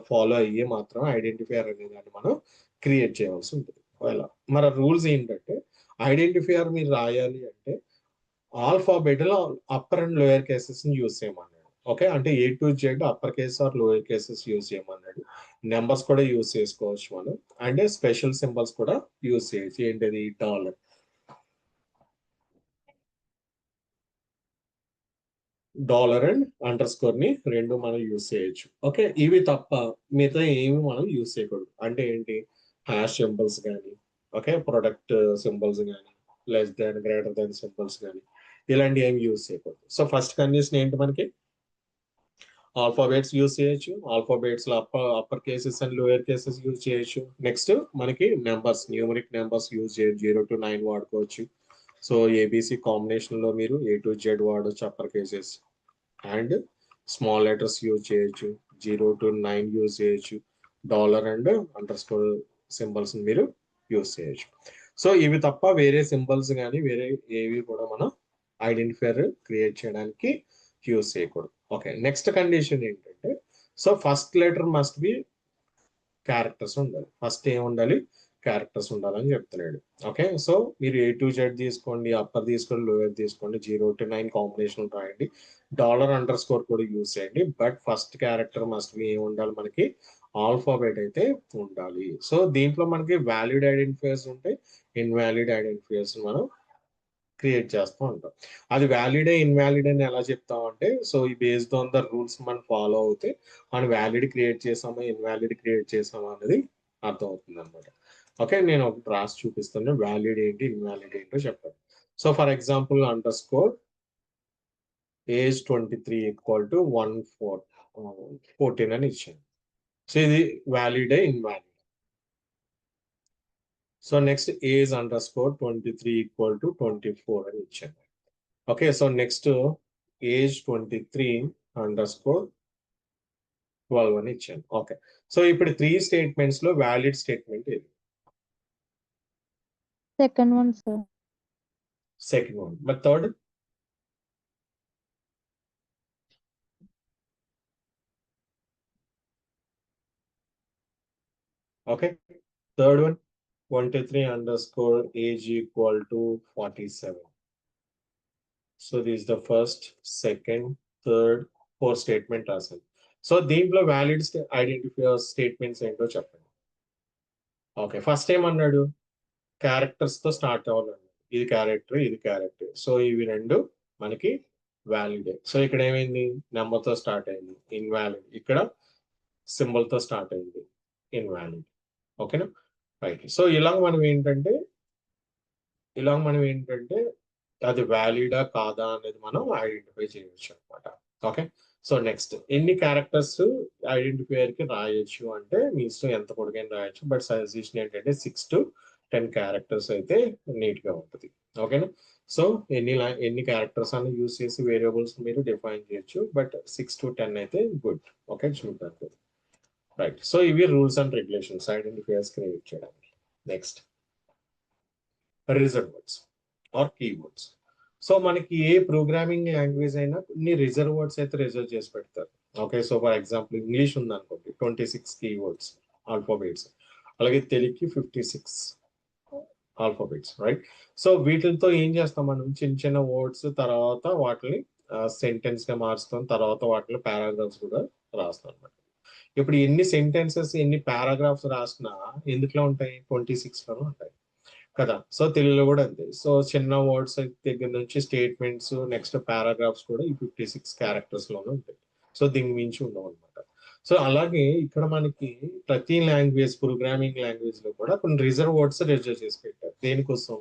ఫాలో అయ్యి మాత్రం ఐడెంటిఫైయర్ అనే దాన్ని మనం క్రియేట్ చేయవలసి ఉంటుంది. అలా మరి రూల్స్ ఏంటంటే ఐడెంటిఫైయర్ మీరు రాయాలి అంటే ఆల్ఫాబెట్ లో అప్పర్ అండ్ లోయర్ కేసెస్ ని యూజ్ చేయమన్నాడు. ఓకే. అంటే A to Z upper case or lower cases use చేయమన్నాడు. నెంబర్స్ కూడా యూజ్ చేసుకోవచ్చు మనం, అంటే స్పెషల్ సింబల్స్ కూడా యూజ్ చేయొచ్చు. ఏంటిది, డాలర్ అండ్ అండర్ స్కోర్ ని రెండు మనం యూజ్ చేయొచ్చు. ఓకే. ఇవి తప్ప మిగతా ఏమి మనం యూజ్ చేయకూడదు. అంటే ఏంటి, హ్యాష్ సింబల్స్ కానీ, ఓకే, ప్రొడక్ట్ సింబల్స్ కానీ, less than greater than symbols కానీ, ఇలాంటి ఏమి యూజ్ చేయకూడదు. సో ఫస్ట్ కండిషన్ ఏంటి, మనకి ఆల్ఫాబెట్స్ యూజ్ చేయొచ్చు. ఆల్ఫాబెట్స్ లో upper cases and lower cases use చేయొచ్చు. నెక్స్ట్ మనకి నెంబర్స్, న్యూమరిక్ నెంబర్స్ యూజ్ చేయొచ్చు. 0 to 9 వాడుకోవచ్చు. సో ఏబిసి కాంబినేషన్ లో మీరు A to Z వాడవచ్చు, upper cases and small letters use చేయొచ్చు. 0 to 9 యూజ్ చేయొచ్చు. Dollar and under score symbols మీరు యూజ్ చేయొచ్చు. సో ఇవి తప్ప వేరే సింబల్స్ కానీ వేరే ఏవి కూడా మనం ఐడెంటిఫైయర్ క్రియేట్ చేయడానికి యూజ్ చేయకూడదు. ఓకే. నెక్స్ట్ కండిషన్ ఏంటంటే, so first letter must be characters ఉండాలి. ఫస్ట్ ఏం ఉండాలి, క్యారెక్టర్స్ ఉండాలని చెప్తున్నాడు. ఓకే. సో మీరు A to Z తీసుకోండి, అప్పర్ తీసుకోండి, లోయర్ తీసుకోండి, 0 to 9 కాంబినేషన్ రాయండి, డాలర్ అండర్ స్కోర్ కూడా యూజ్ చేయండి. But first character must be ఏం ఉండాలి, మనకి ఆల్ఫాబెట్ అయితే ఉండాలి. సో దీంట్లో మనకి వ్యాలిడ్ ఐడెంటిఫైయర్స్ ఉంటాయి, ఇన్వాలిడ్ ఐడెంటిఫైయర్స్ మనం క్రియేట్ చేస్తూ ఉంటాం. అది వ్యాలిడ్ ఇన్వాలిడ్ అని ఎలా చెప్తాం అంటే, సో ఈ బేస్డ్ ఆన్ ద రూల్స్ మనం ఫాలో అవుతే మనం వ్యాలిడ్ క్రియేట్ చేసామా ఇన్వాలిడ్ క్రియేట్ చేసామా అనేది అర్థం అవుతుంది అనమాట. ఓకే. నేను ఒకటి రాసి చూపిస్తాను, వ్యాలిడ్ ఏంటి ఇన్వాలిడ్ ఏంటో చెప్పండి. So for example underscore age 23 = 14 అని ఇచ్చాను. సో ఇది valid invalid. So next age underscore 23 = 24 అని ఇచ్చాను. Okay. So next age 23 underscore 12 అని ఇచ్చాను. ఓకే. సో ఇప్పుడు 3 స్టేట్మెంట్స్ లో వ్యాలిడ్ స్టేట్మెంట్ ఏది, second one sir. Second one. మరి third, okay, third one 23 underscore age = 47. So this the first, second, third, fourth statement రాశాను. So దీంట్లో valid identifier statements ఏంటో చెప్పండి. ఓకే. ఫస్ట్ ఏమన్నాడు, characters తో స్టార్ట్ అవ్వాలన్నాడు. ఇది క్యారెక్టర్, ఇది క్యారెక్టర్. సో ఇవి రెండు మనకి వ్యాలిడ్. సో ఇక్కడ ఏమైంది, నెంబర్ తో స్టార్ట్ అయింది, ఇన్వాలిడ్. ఇక్కడ సింబల్ తో స్టార్ట్ అయింది, ఇన్వాలిడ్. ఓకేనా, రైట్. సో ఇలా మనం ఏంటంటే అది వ్యాలిడా కాదా అనేది మనం ఐడెంటిఫై చేయొచ్చు అనమాట. ఓకే, సో నెక్స్ట్ ఎన్ని క్యారెక్టర్స్ ఐడెంటిఫైయర్ కి రాయొచ్చు అంటే మీ ఇష్టం, ఎంత పొడిగైనా రాయొచ్చు, బట్ సజెషన్ ఏంటంటే 6 to 10 క్యారెక్టర్స్ అయితే నీట్ గా ఉంటుంది. ఓకేనా, సో ఎన్ని క్యారెక్టర్స్ అని యూజ్ చేసి వేరియబుల్స్ మీరు డిఫైన్ చేయొచ్చు, బట్ 6 to 10 అయితే గుడ్. ఓకే, చూడడానికి రైట్. సో ఇవి rules and regulations identifiers create చేయడానికి. Next reserve words or keywords. So మనకి ఏ ప్రోగ్రామింగ్ లాంగ్వేజ్ అయినా కొన్ని రిజర్వ్ వర్డ్స్ అయితే రిజర్వ్ చేసి పెడతారు. Okay, so for example English ఉంది అనుకోండి, 26 కీవర్డ్స్ ఆల్ఫాబెట్స్, అలాగే తెలుగుకి 56 ఆల్ఫాబెట్స్, రైట్. సో వీటితో ఏం చేస్తాం మనం, చిన్న చిన్న వర్డ్స్ తర్వాత వాటిని సెంటెన్స్ గా మార్చుతాం, తర్వాత వాటిలో పారాగ్రాఫ్స్ కూడా రాస్తాం అనమాట. ఇప్పుడు ఎన్ని సెంటెన్సెస్ ఎన్ని పారాగ్రాఫ్స్ రాసినా ఎందులో ఉంటాయి, 26 లోనే ఉంటాయి కదా. సో తెలుగులో కూడా అంతే. సో చిన్న వర్డ్స్ దగ్గర నుంచి స్టేట్మెంట్స్, నెక్స్ట్ పారాగ్రాఫ్స్ కూడా ఈ 56 క్యారెక్టర్స్ లోనే ఉంటాయి. సో దీని మించి ఉండవు అనమాట. సో అలాగే ఇక్కడ మనకి ప్రతి లాంగ్వేజ్, ప్రోగ్రామింగ్ లాంగ్వేజ్ లో కూడా కొన్ని రిజర్వ్ వర్డ్స్ రిజర్వ్ చేసి పెట్టారు. దేనికోసం,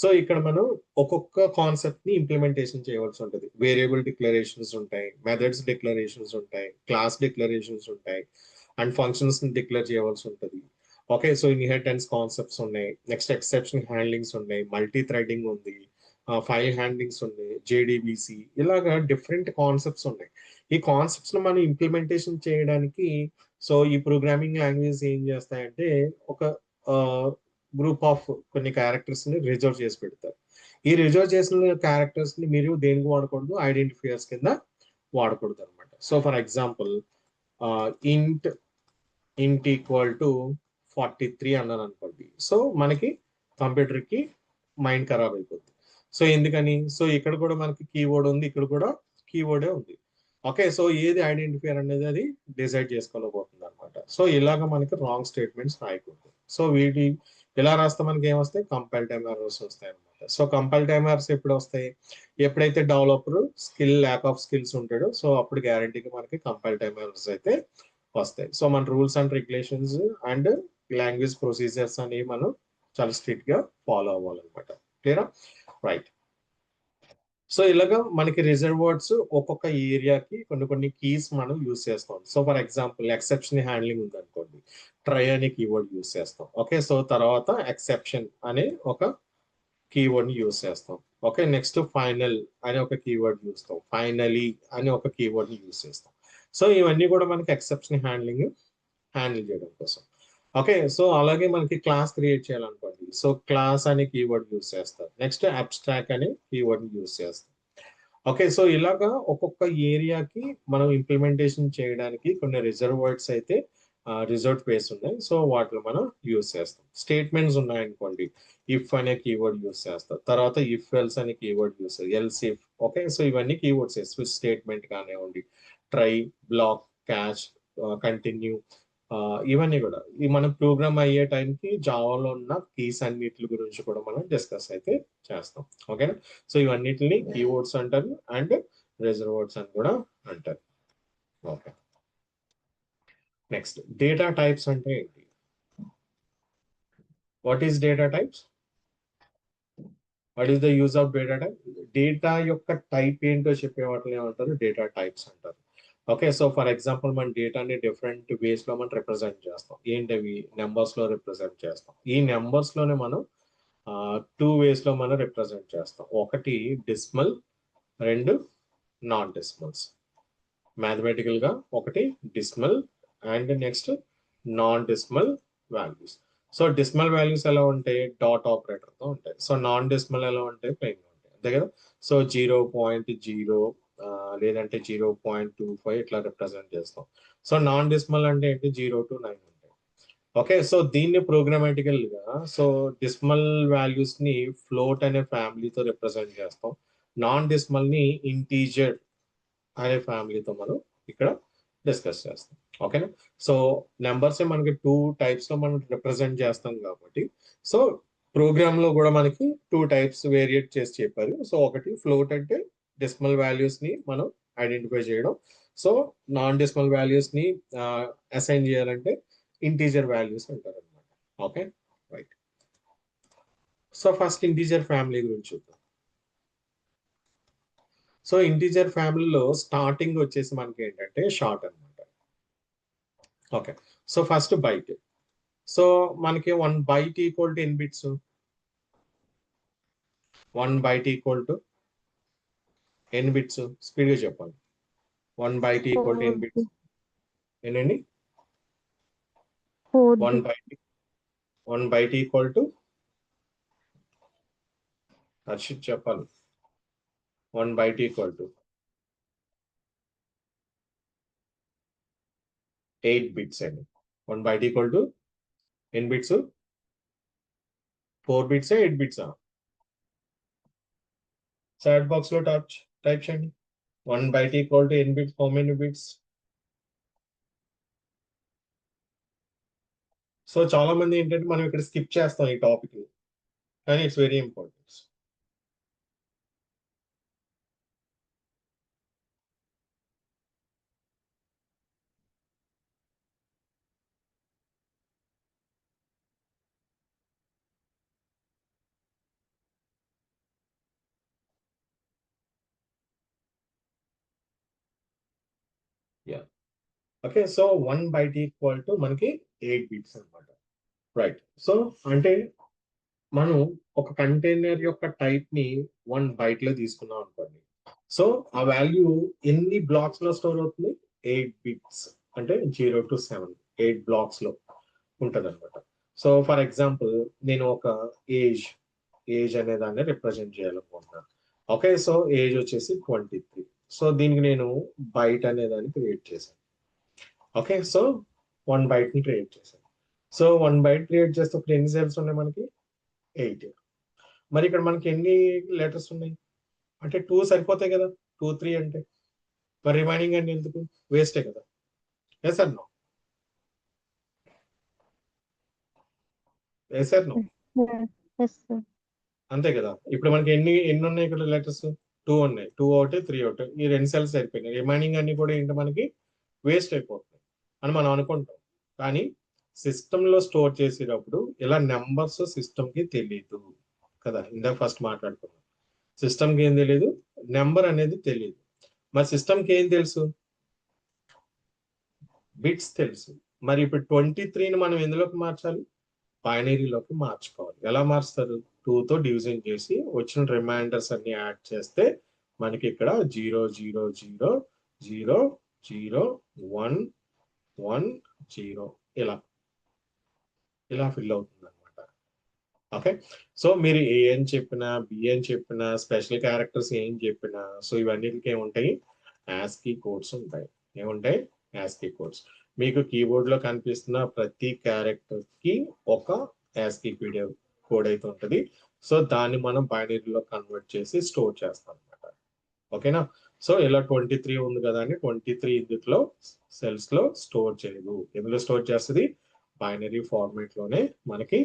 సో ఇక్కడ మనం ఒక్కొక్క కాన్సెప్ట్ ని ఇంప్లిమెంటేషన్ చేయవలసి ఉంటుంది. వేరియబుల్ డిక్లరేషన్స్ ఉంటాయి, మెథడ్స్ డిక్లరేషన్స్ ఉంటాయి, క్లాస్ డిక్లరేషన్స్ ఉంటాయి, అండ్ ఫంక్షన్స్ ని డిక్లేర్ చేయవలసి ఉంటుంది. ఓకే, సో ఇన్హెరిటెన్స్ కాన్సెప్ట్స్ ఉన్నాయి, నెక్స్ట్ ఎక్సెప్షన్ హ్యాండ్లింగ్స్ ఉన్నాయి, మల్టీ థ్రెడింగ్ ఉంది, ఫైల్ హ్యాండ్లింగ్స్ ఉన్నాయి, జేడిబిసి, ఇలాగా డిఫరెంట్ కాన్సెప్ట్స్ ఉన్నాయి. ఈ కాన్సెప్ట్స్ ను మనం ఇంప్లిమెంటేషన్ చేయడానికి సో ఈ ప్రోగ్రామింగ్ లాంగ్వేజ్ ఏం చేస్తాయంటే ఒక గ్రూప్ ఆఫ్ కొన్ని క్యారెక్టర్స్ ని రిజర్వ్ చేసి పెడతారు. ఈ రిజర్వ్ చేసిన క్యారెక్టర్స్ ని మీరు దేనికి వాడకూడదు, ఐడెంటిఫైయర్స్ కింద వాడకూడదు అనమాట. సో ఫర్ ఎగ్జాంపుల్ ఇంట్ ఇంట్ ఈక్వల్ టు 43 అన్నాను అనుకోండి, సో మనకి కంప్యూటర్ కి మైండ్ ఖరాబ్ అయిపోతుంది. సో ఎందుకని, సో ఇక్కడ కూడా మనకి కీవర్డ్ ఉంది, ఇక్కడ కూడా కీవర్డే ఉంది. ఓకే, సో ఏది ఐడెంటిఫైయర్ అనేది అది డిసైడ్ చేసుకోలేకపోతుంది అనమాట. సో ఇలాగ మనకి రాంగ్ స్టేట్మెంట్స్ రాయకూడదు. సో వీటి ఇలా రాస్తే మనకి ఏమొస్తాయి, కంపైల్ టైమ్ ఎర్రర్స్ వస్తాయి అనమాట. సో కంపైల్ టైమ్ ఎర్రర్స్ ఎప్పుడు వస్తాయి, ఎప్పుడైతే డెవలపర్ ల్యాక్ ఆఫ్ స్కిల్స్ ఉంటాడో, సో అప్పుడు గ్యారంటీగా మనకి కంపైల్ టైమ్ ఎర్రర్స్ అయితే వస్తాయి. సో మన rules and regulations and language procedures అనేవి మనం చాలా స్ట్రిక్ట్ గా ఫాలో అవ్వాలన్నమాట. క్లియరా, రైట్. సో ఇలాగా మనకి రిజర్వ్ వర్డ్స్ ఒక్కొక్క ఏరియాకి కొన్ని కొన్ని కీస్ మనం యూస్ చేస్తాం. So for example exception handling ఉంది అనుకోండి, ట్రై అనే కీవర్డ్ యూస్ చేస్తాం. ఓకే, సో తర్వాత ఎక్సెప్షన్ అనే ఒక కీవర్డ్ ని యూస్ చేస్తాం. ఓకే, నెక్స్ట్ ఫైనల్ అనే ఒక కీవర్డ్ చూస్తాం, ఫైనలీ అనే ఒక కీవర్డ్ ని యూస్ చేస్తాం. సో ఇవన్నీ కూడా మనకి ఎక్సెప్షన్ హ్యాండిల్ చేయడం కోసం. ఓకే, సో అలాగే మనకి క్లాస్ క్రియేట్ చేయాలనుకోండి, సో క్లాస్ అనే కీవర్డ్ యూస్ చేస్తారు, నెక్స్ట్ అబ్స్ట్రాక్ట్ అనే కీవర్డ్ యూస్ చేస్తాం. ఓకే, సో ఇలాగా ఒక్కొక్క ఏరియాకి మనం ఇంప్లిమెంటేషన్ చేయడానికి కొన్ని రిజర్వ్ వర్డ్స్ అయితే రిజర్వ్ స్పేస్ ఉన్నాయి. సో వాటిలో మనం యూస్ చేస్తాం. స్టేట్మెంట్స్ ఉన్నాయనుకోండి, ఇఫ్ అనే కీవర్డ్ యూస్ చేస్తాం, తర్వాత ఇఫ్ ఎల్స్ అనే keyword use, else if. Okay, so ఇవన్నీ కీవర్డ్స్, స్విచ్ స్టేట్మెంట్ కానివ్వండి, ట్రై, బ్లాక్, క్యాచ్, కంటిన్యూ, ఇవన్నీ కూడా ఈ మనం ప్రోగ్రామ్ అయ్యే టైంకి జావాలో ఉన్న కీస్ అన్నిటి గురించి కూడా మనం డిస్కస్ అయితే చేస్తాం. ఓకేనా, సో ఇవన్నిటిని కీవర్డ్స్ అంటారు అండ్ రిజర్వర్డ్స్ అని కూడా అంటారు. ఓకే, నెక్స్ట్ డేటా టైప్స్ అంటే ఏంటి, what is data types, what is the use of data type. Data యొక్క టైప్ ఏంటో చెప్పే వాటిని ఏమంటారు, డేటా టైప్స్ అంటారు. ఓకే, సో ఫర్ ఎగ్జాంపుల్ మన డేటాని డిఫరెంట్ వేస్ లో మనం రిప్రజెంట్ చేస్తాం. ఏంటవి, నెంబర్స్ లో రిప్రజెంట్ చేస్తాం. ఈ నెంబర్స్ లోనే మనం 2 వేస్ లో మనం రిప్రజెంట్ చేస్తాం. ఒకటి డెసిమల్, రెండు నాన్ డెసిమల్స్. మ్యాథమెటికల్ గా ఒకటి decimal and next non decimal values. So decimal values ఎలా ఉంటాయి, డాట్ ఆపరేటర్ తో ఉంటాయి. సో నాన్ డెసిమల్ ఎలా ఉంటాయి, ప్లెయిన్ గా ఉంటాయి, అంతే కదా. సో 0.0 లేదంటే 0.25 ఇట్లా రిప్రజెంట్ చేస్తాం. సో నాన్ డెసిమల్ అంటే ఏంటి, 0 to 9 ఉంటాయి. ఓకే, సో దీన్ని ప్రోగ్రామాటికల్ గా, సో డెసిమల్ వాల్యూస్ ని ఫ్లోట్ అనే ఫ్యామిలీతో రిప్రజెంట్ చేస్తాం, నాన్ డెసిమల్ ని ఇంటీజర్ అనే ఫ్యామిలీతో మనం ఇక్కడ డిస్కస్ చేస్తాం. ఓకేనా, సో నెంబర్స్ మనకి 2 టైప్స్ లో మనం రిప్రజెంట్ చేస్తాం కాబట్టి, సో ప్రోగ్రామ్ లో కూడా మనకి 2 టైప్స్ వేరియేట్ చేసి చెప్పారు. సో ఒకటి ఫ్లోట్ అంటే డెసిమల్ వాల్యూస్ ని మనం ఐడెంటిఫై చేయడం, సో నాన్ డెసిమల్ వాల్యూస్ ని అసైన్ చేయాలంటే ఇంటీజర్ వాల్యూస్ అంటారు అనమాట. Okay, right. So first integer family గురించి చూద్దాం. సో ఇంటీజర్ ఫ్యామిలీలో స్టార్టింగ్ వచ్చేసి మనకి ఏంటంటే షార్ట్ అనమాట. Okay, so first byte. So మనకి 1 బైట్ ఈక్వల్ టు ఎన్ని బిట్స్? 1 బైట్ ఈక్వల్ టు ఎన్ని బిట్స్? స్పీడ్ గా చెప్పాలి. 1 బైట్ ఈక్వల్ టు ఎన్ని బిట్స్? ఎన్ని? 1 byte. 1 byte equal to, Harshit చెప్పాలి. 1 బైట్ ఈక్వల్ టు 8 బిట్స్ అండి. 1 బైట్ ఈక్వల్ టు ఎన్ని bits? 4 bits, 8 bits? Chat box లో టైప్ చేయండి. 1 బైట్ ఈక్వల్ టు ఎన్ని bits? How many bits? So చాలా మంది ఏంటంటే మనం ఇక్కడ స్కిప్ చేస్తాం ఈ టాపిక్ ని, కానీ it's very important. Yeah, okay. So 1 byte equal to మనకి 8 బిట్స్ అనమాట. రైట్. సో అంటే మనం ఒక కంటైనర్ యొక్క టైప్ ని 1 బైట్ లో తీసుకున్నాం అనుకోండి. సో ఆ వాల్యూ ఎన్ని బ్లాక్స్ లో స్టోర్ అవుతుంది? 8 బిట్స్, అంటే 0 to 7, 8 బ్లాక్స్ లో ఉంటది అనమాట. సో ఫర్ ఎగ్జాంపుల్ నేను ఒక ఏజ్ ఏజ్ అనే దాన్ని రిప్రజెంట్ చేయాలనుకుంటున్నాను. ఓకే, సో ఏజ్ వచ్చేసి 23. సో దీనికి నేను బైట్ అనే దాన్ని క్రియేట్ చేశాను. ఓకే, సో 1 బైట్ ని క్రియేట్ చేశాను. సో 1 బైట్ క్రియేట్ చేస్తే ఇప్పుడు ఎన్ని సెల్స్ ఉన్నాయి మనకి? 8. మరి ఇక్కడ మనకి ఎన్ని లెటర్స్ ఉన్నాయి? అంటే 2 సరిపోతాయి కదా, 2, 3 అంటే. మరి రిమైనింగ్ అన్ని ఎందుకు? వేస్టే కదా. Yes or no? Yes or no? అంతే కదా. ఇప్పుడు మనకి ఎన్ని ఉన్నాయి ఇక్కడ లెటర్స్? 2 ఉన్నాయి. 2 ఒకటి, 3 ఒకటి, ఈ 2 సెల్స్ సరిపోయినాయి. రిమైనింగ్ అన్ని కూడా ఏంటి మనకి? వేస్ట్ అయిపోతుంది అని మనం అనుకుంటాం. కానీ సిస్టమ్ లో స్టోర్ చేసేటప్పుడు ఇలా నెంబర్స్ సిస్టమ్ కి తెలియదు కదా. ఇందాక ఫస్ట్ మాట్లాడుకున్నాం, సిస్టమ్ కి ఏం తెలియదు, నెంబర్ అనేది తెలియదు. మరి సిస్టమ్ కి ఏం తెలుసు? బిట్స్ తెలుసు. మరి ఇప్పుడు 23ని మనం ఎందులోకి మార్చాలి? బైనరీలోకి మార్చుకోవాలి. ఎలా మార్చుతారు? 2 తో డివిజన్ చేసి వచ్చిన రిమైండర్స్ అన్ని యాడ్ చేస్తే మనకి ఇక్కడ 0 0 0 0 0 1 1 0 ఇలా ఇలా ఫిల్ అవుతుంది అనమాట. ఓకే, సో మీరు ఏ అని చెప్పినా, బి అని చెప్పినా, స్పెషల్ క్యారెక్టర్స్ ఏం చెప్పినా, సో ఇవన్నిటికి ఏముంటాయి? యాస్కీ కోడ్స్ ఉంటాయి. ఏముంటాయి? ASCII codes. మీకు కీబోర్డ్ లో కనిపిస్తున్న ప్రతి క్యారెక్టర్ కి ఒక యాస్కీ కోడ్ అయితే ఉంటుంది. సో దాన్ని మనం బైనరీలో కన్వర్ట్ చేసి స్టోర్ చేస్తాం అనమాట. ఓకేనా. సో ఇలా 23 ఉంది కదా అని 23 ఇందులో సెల్స్ లో స్టోర్ చేయదు. ఎందులో స్టోర్ చేస్తుంది? బైనరీ ఫార్మేట్ లోనే మనకి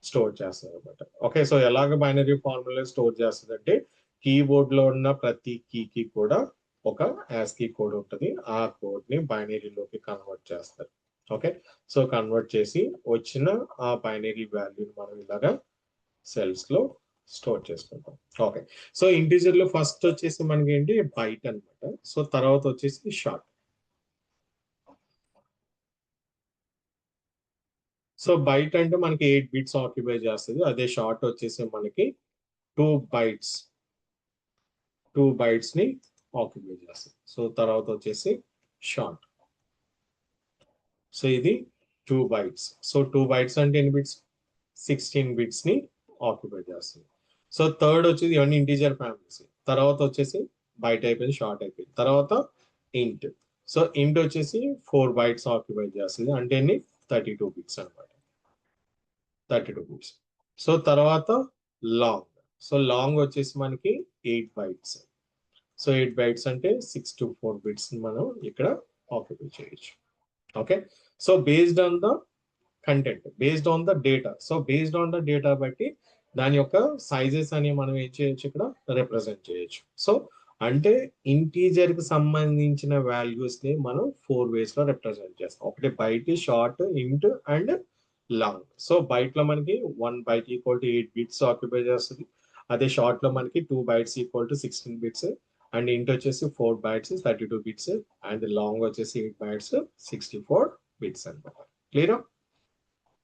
స్టోర్ చేస్తుంది అనమాట. ఓకే, సో ఎలాగ బైనరీ ఫార్మేట్ లో స్టోర్ చేస్తుంది అంటే కీబోర్డ్ లో ఉన్న ప్రతి కీకి కూడా ఒక యాస్కీ కోడ్ ఉంటుంది. ఆ కోడ్ ని బైనరీలోకి కన్వర్ట్ చేస్తారు. ఓకే, సో కన్వర్ట్ చేసి వచ్చిన ఆ బైనరీ వాల్యూని మనం ఇలాగా సెల్స్ లో స్టోర్ చేసుకుంటాం. ఓకే, సో ఇంటీజర్ లో ఫస్ట్ వచ్చేసి మనకి ఏంటి? బైట్ అనమాట. సో తర్వాత వచ్చేసి షార్ట్. సో బైట్ అంటే మనకి 8 బిట్స్ ఆక్యుపై చేస్తుంది. అదే షార్ట్ వచ్చేసి మనకి 2 బైట్స్ 2 బైట్స్ ని ఆక్యుపై చేస్తుంది. సో తర్వాత వచ్చేసి షార్ట్. సో ఇది 2 బైట్స్. సో 2 బైట్స్ అంటే ఎన్ని బిట్స్? 16 బిట్స్ ని ఆక్యుపై చేస్తుంది. సో థర్డ్ వచ్చేసి ఇవన్నీ ఇంటీజర్ ఫ్యామిలీస్. తర్వాత వచ్చేసి బైట్ అయిపోయింది, షార్ట్ అయిపోయింది. తర్వాత ఇంట్. సో ఇంట్ వచ్చేసి 4 బైట్స్ ఆక్యుపై చేస్తుంది. అంటే ఎన్ని? 32 బిట్స్ అనమాట. 32 బిట్స్. సో తర్వాత లాంగ్. సో లాంగ్ వచ్చేసి మనకి 8 బైట్స్. సో 8 బైట్స్ అంటే 6 to 4 బిట్స్ మనం ఇక్కడ ఆక్యుపై చేయొచ్చు. Okay, so based on the content, based on the data. So based on the data బట్టి దాని యొక్క సైజెస్ అని మనం ఏం చేయొచ్చు? ఇక్కడ రిప్రజెంట్ చేయొచ్చు. సో అంటే ఇంటీజర్ కి సంబంధించిన వాల్యూస్ ని మనం 4 వేస్ లో రిప్రజెంట్ చేస్తాం. ఒకటి byte, short, int and long. So byte లో మనకి 1 byte equal to 8 bits occupy చేస్తుంది. అదే షార్ట్ లో మనకి 2 bytes equal to 16 bits. And int వచ్చేసి 4 bytes 32 bits అండ్ లాంగ్ వచ్చేసి 8 bytes 64 bits అనమాట. Clear?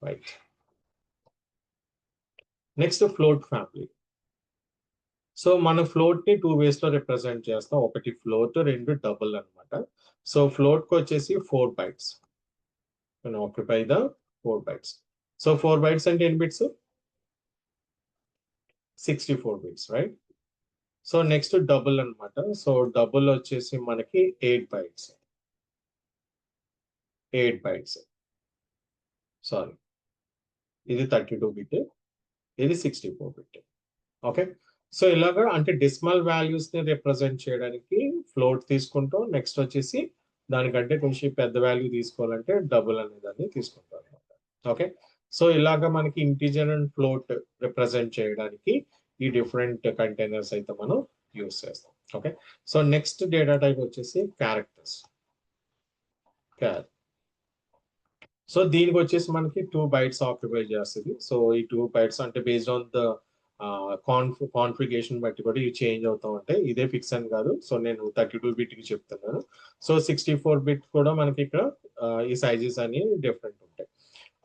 Right. Next float family. So మన ఫ్లోట్ ని 2 ways లో రిప్రజెంట్ చేస్తాం. ఒకటి ఫ్లోట్, రెండు డబుల్ అనమాట. సో ఫ్లోట్ కి వచ్చేసి 4 bytes. Occupy the 4 bytes. So 4 bytes అంటే ఎన్ని bits? 64 bits, right? So next double అనమాట. సో డబుల్ వచ్చేసి మనకి 8 bytes. 8 bytes. సారీ, ఇది 32 bit, ఇది 64 bit. ఓకే. సో ఇలాగా అంటే డెసిమల్ వాల్యూస్ ని రిప్రజెంట్ చేయడానికి ఫ్లోట్ తీసుకుంటాం. నెక్స్ట్ వచ్చేసి దానికంటే కొంచెం పెద్ద వాల్యూ తీసుకోవాలంటే డబుల్ అనే దాన్ని తీసుకుంటాం అనమాట. ఓకే. సో ఇలాగా మనకి ఇంటీజర్ అండ్ ఫ్లోట్ రిప్రజెంట్ చేయడానికి ఈ డిఫరెంట్ కంటైనర్స్ అయితే మనం యూస్ చేస్తాం. Okay. So next data type వచ్చేసి క్యారెక్టర్స్. సో దీనికి వచ్చేసి మనకి 2 bytes ఆక్యుపై చేస్తుంది. సో ఈ 2 bytes అంటే బేస్డ్ ఆన్ ద కాన్ఫిగరేషన్ బట్టి కూడా ఇవి చేంజ్ అవుతూ ఉంటాయి. ఇదే ఫిక్స్ అని కాదు. సో నేను 32 bit కి చెప్తున్నాను. సో 64 bit కూడా మనకి ఇక్కడ ఈ సైజెస్ అని డిఫరెంట్ ఉంటాయి.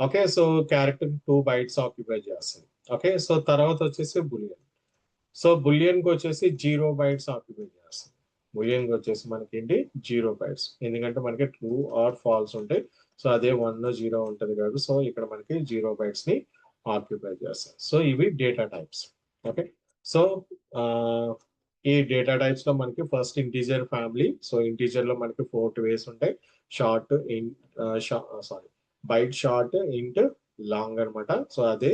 Okay. So character 2 bytes occupy చేస్తుంది. ఓకే. సో తర్వాత వచ్చేసి బులియన్. సో బులియన్ కి వచ్చేసి 0 bytes ఆక్యుపై చేస్తుంది. బులియన్ కి వచ్చేసి మనకి ఏంటి 0 bytes, ఎందుకంటే మనకి ట్రూ ఆర్ ఫాల్స్ ఉంటాయి. సో అదే 1 0 ఉంటది కాదు. సో ఇక్కడ మనకి 0 bytes ని ఆక్యుపై చేస్తాయి. సో ఇవి డేటా టైప్స్. ఓకే. సో ఈ డేటా టైప్స్ లో మనకి first integer family. So integer లో మనకి 4 ways ఉంటాయి. షార్ట్, సారీ బైట్, షార్ట్, ఇంట్, లాంగ్ అనమాట. సో అదే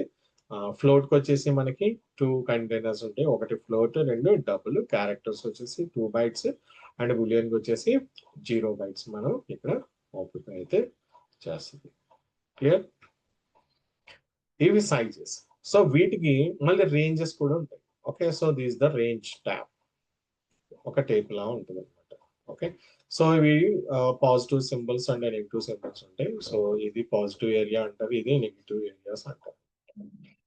ఫ్లోట్ కి వచ్చేసి మనకి 2 కంటైనర్స్ ఉంటాయి. ఒకటి ఫ్లోట్, రెండు డబుల్. క్యారెక్టర్స్ వచ్చేసి 2 bytes అండ్ బులియన్ కి వచ్చేసి 0 bytes మనం ఇక్కడ ఆక్యుపై అయితే చేస్తుంది. క్లియర్? ఇవి సైజెస్. సో వీటికి మళ్ళీ రేంజెస్ కూడా ఉంటాయి. Okay. So this the range tab, ఒక టేప్ లా ఉంటుంది అనమాట. ఓకే. సో ఇవి positive symbols and negative symbols ఉంటాయి. సో ఇది పాజిటివ్ ఏరియా అంటారు, ఇది నెగిటివ్ ఏరియాస్ అంటారు.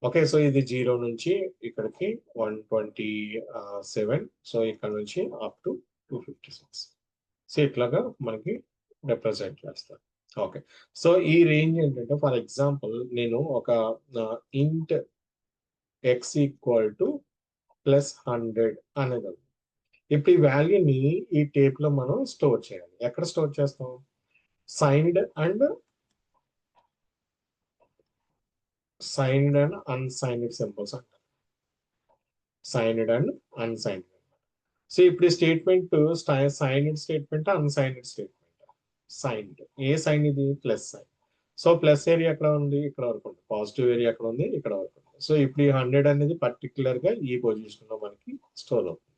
ఓకే. సో ఇది 0 నుంచి ఇక్కడికి 127. సో ఇక్కడ నుంచి అప్ టు 256. సో ఇట్లాగా మనకి రిప్రజెంట్ చేస్తారు. ఓకే. సో ఈ రేంజ్ ఏంటంటే ఫర్ ఎగ్జాంపుల్ నేను ఒక ఇంట్ ఎక్స్ ఈక్వల్ టు +100 అనేది. ఇప్పుడు ఈ వాల్యూని ఈ టేప్ లో మనం స్టోర్ చేయాలి. ఎక్కడ స్టోర్ చేస్తాం? సైన్డ్ అండ్ అన్సైన్డ్ సింబల్స్ అంటారు. Signed and unsigned. సో ఇప్పుడు ఈ statement signed statement, unsigned statement. Signed, ఏ సైన్ ఇది? Plus sign. So plus area ఎక్కడ ఉంది? ఇక్కడ వరకు ఉంది. పాజిటివ్ ఏరియా ఎక్కడ ఉంది? ఇక్కడ వరకు ఉంది. సో ఇప్పుడు ఈ 100 అనేది పర్టికులర్ గా ఈ పొజిషన్ లో మనకి స్టోర్ అవుతుంది.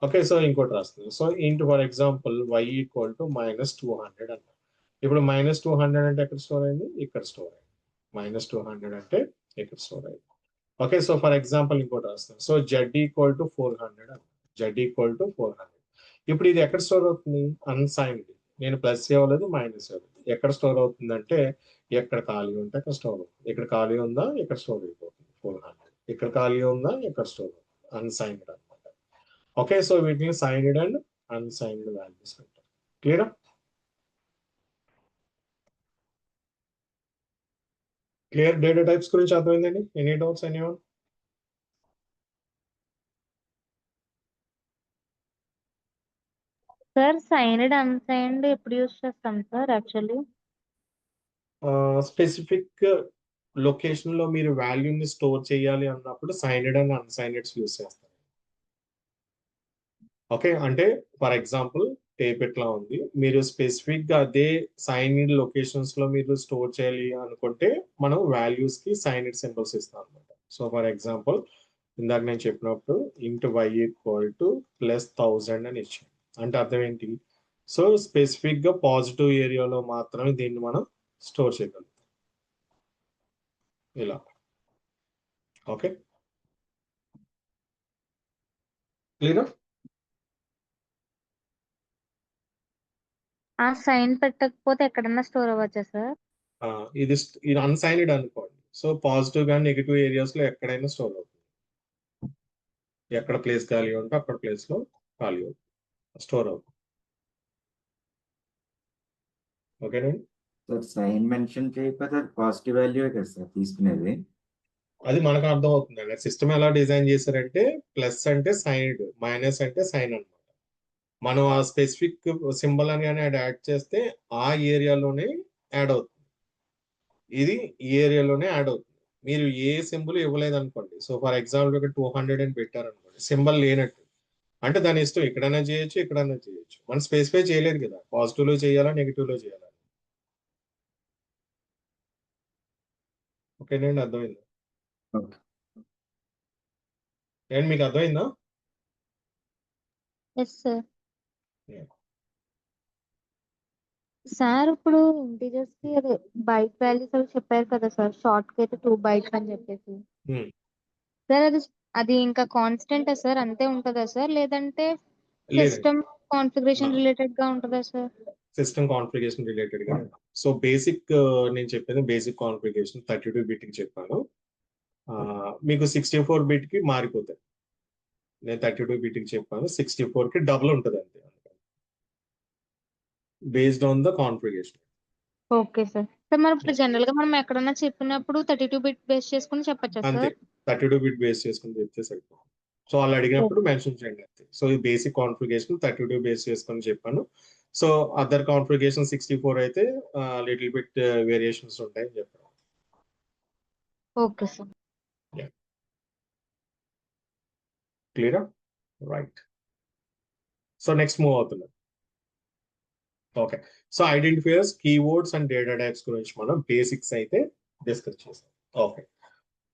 ఓకే. సో ఇంకోటి రాస్తుంది. So into for example y equal to -200 అన్న. ఇప్పుడు -200 అంటే ఎక్కడ స్టోర్ అయింది? ఇక్కడ స్టోర్ అయింది. -200 అంటే ఇక్కడ స్టోర్ అయింది. ఓకే. సో ఫర్ ఎగ్జాంపుల్ ఇంకోటి రాస్తాను. సో z ఈక్వల్ టు 400 అన్న. z equal to 400. ఇప్పుడు ఇది ఎక్కడ స్టోర్ అవుతుంది? అన్సైన్డ్. నేను ప్లస్ ఇవ్వలేదు, మైనస్ ఇవ్వలేదు. ఎక్కడ స్టోర్ అవుతుందంటే ఎక్కడ ఖాళీ ఉంటే అక్కడ స్టోర్ అవుతుంది. ఇక్కడ ఖాళీ ఉందా? ఇక్కడ స్టోర్ అయిపోతుంది 400. ఇక్కడ ఖాళీ ఉందా? ఇక్కడ స్టోర్ అవుతుంది. అన్సైన్డ్ అనమాట. ఓకే. సో వీటిని సైన్డ్ అండ్ అన్సైన్డ్ వాల్యూస్ అంటారు. క్లియర్? క్లియర్? డేటా టైప్స్ గురించి అర్థమైందండి? Any doubts anyone? Sir signed unsigned ఎప్పుడు యూస్ చేస్తాం సార్ యాక్చువల్లీ? స్పెసిఫిక్ లొకేషన్ లో మీరు వాల్యూని స్టోర్ చేయాలి అన్నప్పుడు సైన్డ్ అండ్ అన్సైన్డ్ యూస్ చేస్తారు. ఓకే. అంటే ఫర్ ఎగ్జాంపుల్ టేప్ ఎట్లా ఉంది, మీరు స్పెసిఫిక్ గా అదే సైన్డ్ లొకేషన్స్ లో మీరు స్టోర్ చేయాలి అనుకుంటే మనం వాల్యూస్ కి సైన్డ్ సింబల్స్ ఇస్తాం అనమాట. సో ఫర్ ఎగ్జాంపుల్ ఇందాక నేను చెప్పినప్పుడు ఇంటూ y ఈక్వల్ టు +1000 అని ఇచ్చాను. అంటే అర్థం ఏంటి? సో స్పెసిఫిక్ గా పాజిటివ్ ఏరియాలో మాత్రమే దీన్ని మనం స్టోర్ చేయగలుగుతాం. ఇలా. ఓకే. క్లియర్? ఆ సైన్ పెట్టకపోతే ఎక్కడన్నా స్టోర్ అవ్వచ్చా సార్? ఇది అన్సైన్డ్ అనుకోండి. సో పాజిటివ్ గా నెగిటివ్ ఏరియాస్ లో ఎక్కడైనా స్టోర్ అవుతుంది. ఎక్కడ ప్లేస్ ఖాళీ ఉంటే అక్కడ ప్లేస్ లో ఖాళీ అవుతుంది. స్టోర్ అవుతుంది. ఓకేనండి. సార్ సైన్ మెన్షన్ చేయకపోతే అది పాజిటివ్ వాల్యూ కదా సార్ తీసుకునేది. అది మనకు అర్థం అవుతుందండి. సిస్టమ్ ఎలా డిజైన్ చేశారంటే ప్లస్ అంటే సైన్, మైనస్ అంటే సైన్ అనమాట. మనం ఆ స్పెసిఫిక్ సింబల్ అని కానీ యాడ్ చేస్తే ఆ ఏరియాలోనే యాడ్ అవుతుంది. ఇది ఈ ఏరియాలోనే యాడ్ అవుతుంది. మీరు ఏ సింబల్ ఇవ్వలేదు అనుకోండి, సో ఫర్ ఎగ్జాంపుల్ ఇక్కడ 200 అని పెట్టారనుకోండి, సింబల్ లేనట్టు అంటే దాని ఇష్టం, ఎక్కడైనా చేయొచ్చు, ఎక్కడైనా చేయొచ్చు. మనం స్పెసిఫై చేయలేదు కదా, పాజిటివ్ లో చేయాలా, నెగిటివ్ లో చేయాలా. ఓకేనండి, అర్థమైందా? ఓకే. అండ్ మీకు అర్థమైందా? Yes sir. Yeah. సార్ ఇప్పుడు ఇంటీజర్స్ కి అదే బైట్ వాల్యూస్ అవి చెప్పారు కదా సార్, షార్ట్ కి అయితే 2 బైట్స్ అని చెప్పేసి. Hmm. సార్ అది ఇంకా కాన్స్టెంట్ సార్, అంతే ఉంటుందా సార్, లేదంటే లేదండి, సిస్టమ్ కాన్ఫిగరేషన్ రిలేటెడ్ గా ఉంటుందా సార్? సిస్టమ్ కాన్ఫిగరేషన్ రిలేటెడ్ గా. సో బేసిక్ నేను చెప్పేది బేసిక్ కాన్ఫిగరేషన్ 32 బిట్ కి చెప్పాను. మీకు 64 బిట్ కి మారిపోతాయి. నేను 32 బిట్ కి చెప్పాను, 64 కి డబుల్ ఉంటుంది అంతే, based on the configuration. Okay sir. Sir మరి ఇప్పుడు జనరల్ గా మనం ఎక్కడన్నా చెప్పినప్పుడు 32 బిట్ బేస్ చేసుకుని చెప్పచ్చా అంతే, సార్? 32 బిట్ బేస్ చేసుకుని చెప్తే సరిపోతుంది. సో వాళ్ళు అడిగినప్పుడు మెన్షన్ చేయండి అంతే. సో ఈ బేసిక్ కాన్ఫిగరేషన్ 32 బేస్ చేసుకొని చెప్పాను. సో అదర్ కాన్ఫిగరేషన్ 64 అయితే లిటిల్ బిట్ వేరియేషన్స్ ఉంటాయని చెప్పాను. Okay sir. క్లియరా? రైట్. సో నెక్స్ట్ మూవ్ అవుతున్నాం. Okay, so identifiers, keywords and data types గురించి మనం బేసిక్స్ అయితే డిస్కస్ చేసాం. Okay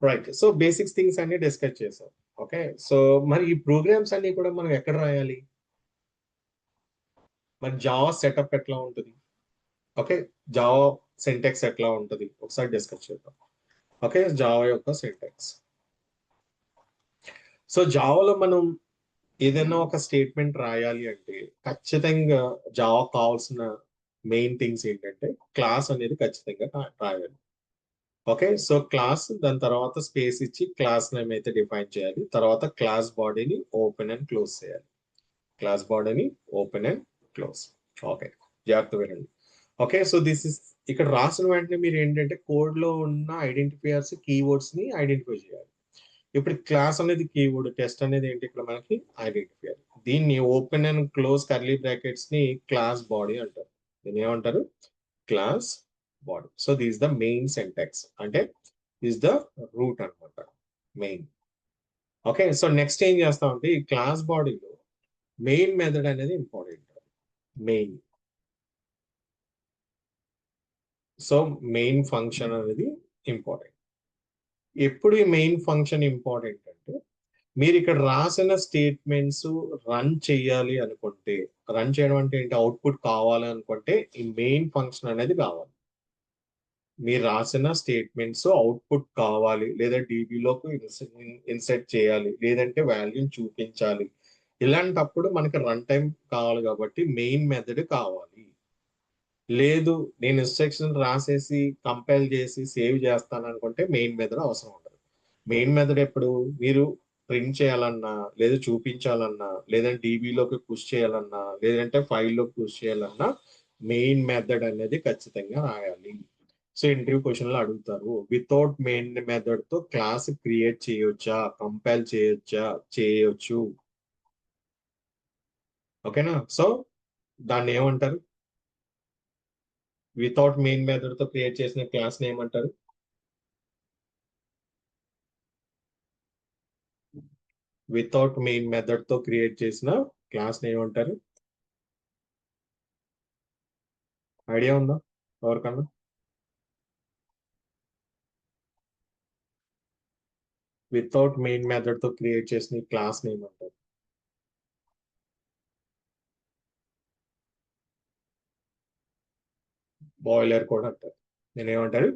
right. So basics things అన్ని డిస్కస్ చేసాం. ఓకే, సో మరి ఈ ప్రోగ్రామ్స్ అన్ని కూడా మనం ఎక్కడ రాయాలి? మరి జావా సెటప్ ఎట్లా ఉంటుంది? ఓకే, జావా సింటాక్స్ ఎట్లా ఉంటుంది ఒకసారి డిస్కస్ చేద్దాం. ఓకే, జావా యొక్క సింటాక్స్. సో జావాలో మనం ఏదైనా ఒక స్టేట్మెంట్ రాయాలి అంటే ఖచ్చితంగా జావా కావాల్సిన మెయిన్ థింగ్స్ ఏంటంటే క్లాస్ అనేది ఖచ్చితంగా రాయాలి. ఓకే, సో క్లాస్, దాని తర్వాత స్పేస్ ఇచ్చి క్లాస్ నేమ్ అయితే డిఫైన్ చేయాలి. తర్వాత క్లాస్ బాడీని ఓపెన్ అండ్ క్లోజ్ చేయాలి. క్లాస్ బాడీని ఓపెన్ అండ్ క్లోజ్. ఓకే, జాగ్రత్త వినండి. ఓకే, సో దిస్ ఇస్ ఇక్కడ రాసిన వెంటనే మీరు ఏంటంటే కోడ్ లో ఉన్న ఐడెంటిఫైయర్స్, కీవర్డ్స్ ని ఐడెంటిఫై చేయాలి. ఇప్పుడు క్లాస్ అనేది కీవర్డ్, టెస్ట్ అనేది ఏంటి ఇక్కడ మనకి ఐడెంటిఫైయర్. దీన్ని open and close curly brackets ని క్లాస్ బాడీ అంటారు. దీన్ని ఏమంటారు? Class body. So this the main syntax, అంటే దిస్ ద రూట్ అనమాట, మెయిన్. ఓకే, సో నెక్స్ట్ ఏం చేస్తామంటే ఈ క్లాస్ బాడీలో మెయిన్ మెథడ్ అనేది important. Main, so main function అనేది ఇంపార్టెంట్. ఎప్పుడు ఈ మెయిన్ ఫంక్షన్ ఇంపార్టెంట్ అంటే మీరు ఇక్కడ రాసిన స్టేట్మెంట్స్ రన్ చేయాలి అనుకుంటే, రన్ చేయడం అంటే ఏంటి, అవుట్పుట్ కావాలి అనుకుంటే ఈ మెయిన్ ఫంక్షన్ అనేది కావాలి. మీరు రాసిన స్టేట్మెంట్స్ అవుట్పుట్ కావాలి, లేదా డీబీలోకి ఇన్సెట్ చేయాలి, లేదంటే వాల్యూని చూపించాలి. ఇలాంటప్పుడు మనకి రన్ టైం కావాలి కాబట్టి మెయిన్ మెథడ్ కావాలి. లేదు నేను ఇన్స్ట్రక్షన్ రాసేసి కంపైల్ చేసి సేవ్ చేస్తాను అనుకుంటే మెయిన్ మెథడ్ అవసరం ఉండదు. మెయిన్ మెథడ్ ఎప్పుడు మీరు ప్రింట్ చేయాలన్నా, లేదా చూపించాలన్నా, లేదంటే డీబీలోకి పుష్ చేయాలన్నా, లేదంటే ఫైల్లోకి పుష్ చేయాలన్నా మెయిన్ మెథడ్ అనేది ఖచ్చితంగా రాయాలి. సో ఇంటర్వ్యూ క్వశ్చన్ లో అడుగుతారు, వితౌట్ మెయిన్ మెథడ్ తో క్లాస్ క్రియేట్ చేయొచ్చా, కంపైల్ చేయొచ్చా? చేయొచ్చు. ఓకేనా? సో దాన్ని ఏమంటారు? వితౌట్ మెయిన్ మెథడ్ తో క్రియేట్ చేసిన క్లాస్ ని ఏమంటారు? వితౌట్ మెయిన్ మెథడ్ తో క్రియేట్ చేసిన క్లాస్ ని ఏమంటారు? ఐడియా ఉందా ఎవరికన్నా? వితౌట్ మెయిన్ మెథడ్ తో క్రియేట్ చేసిన క్లాస్ ని ఏమంటారు? బాయిలర్ కోడ్ అంటారు. నేను ఏమంటారు?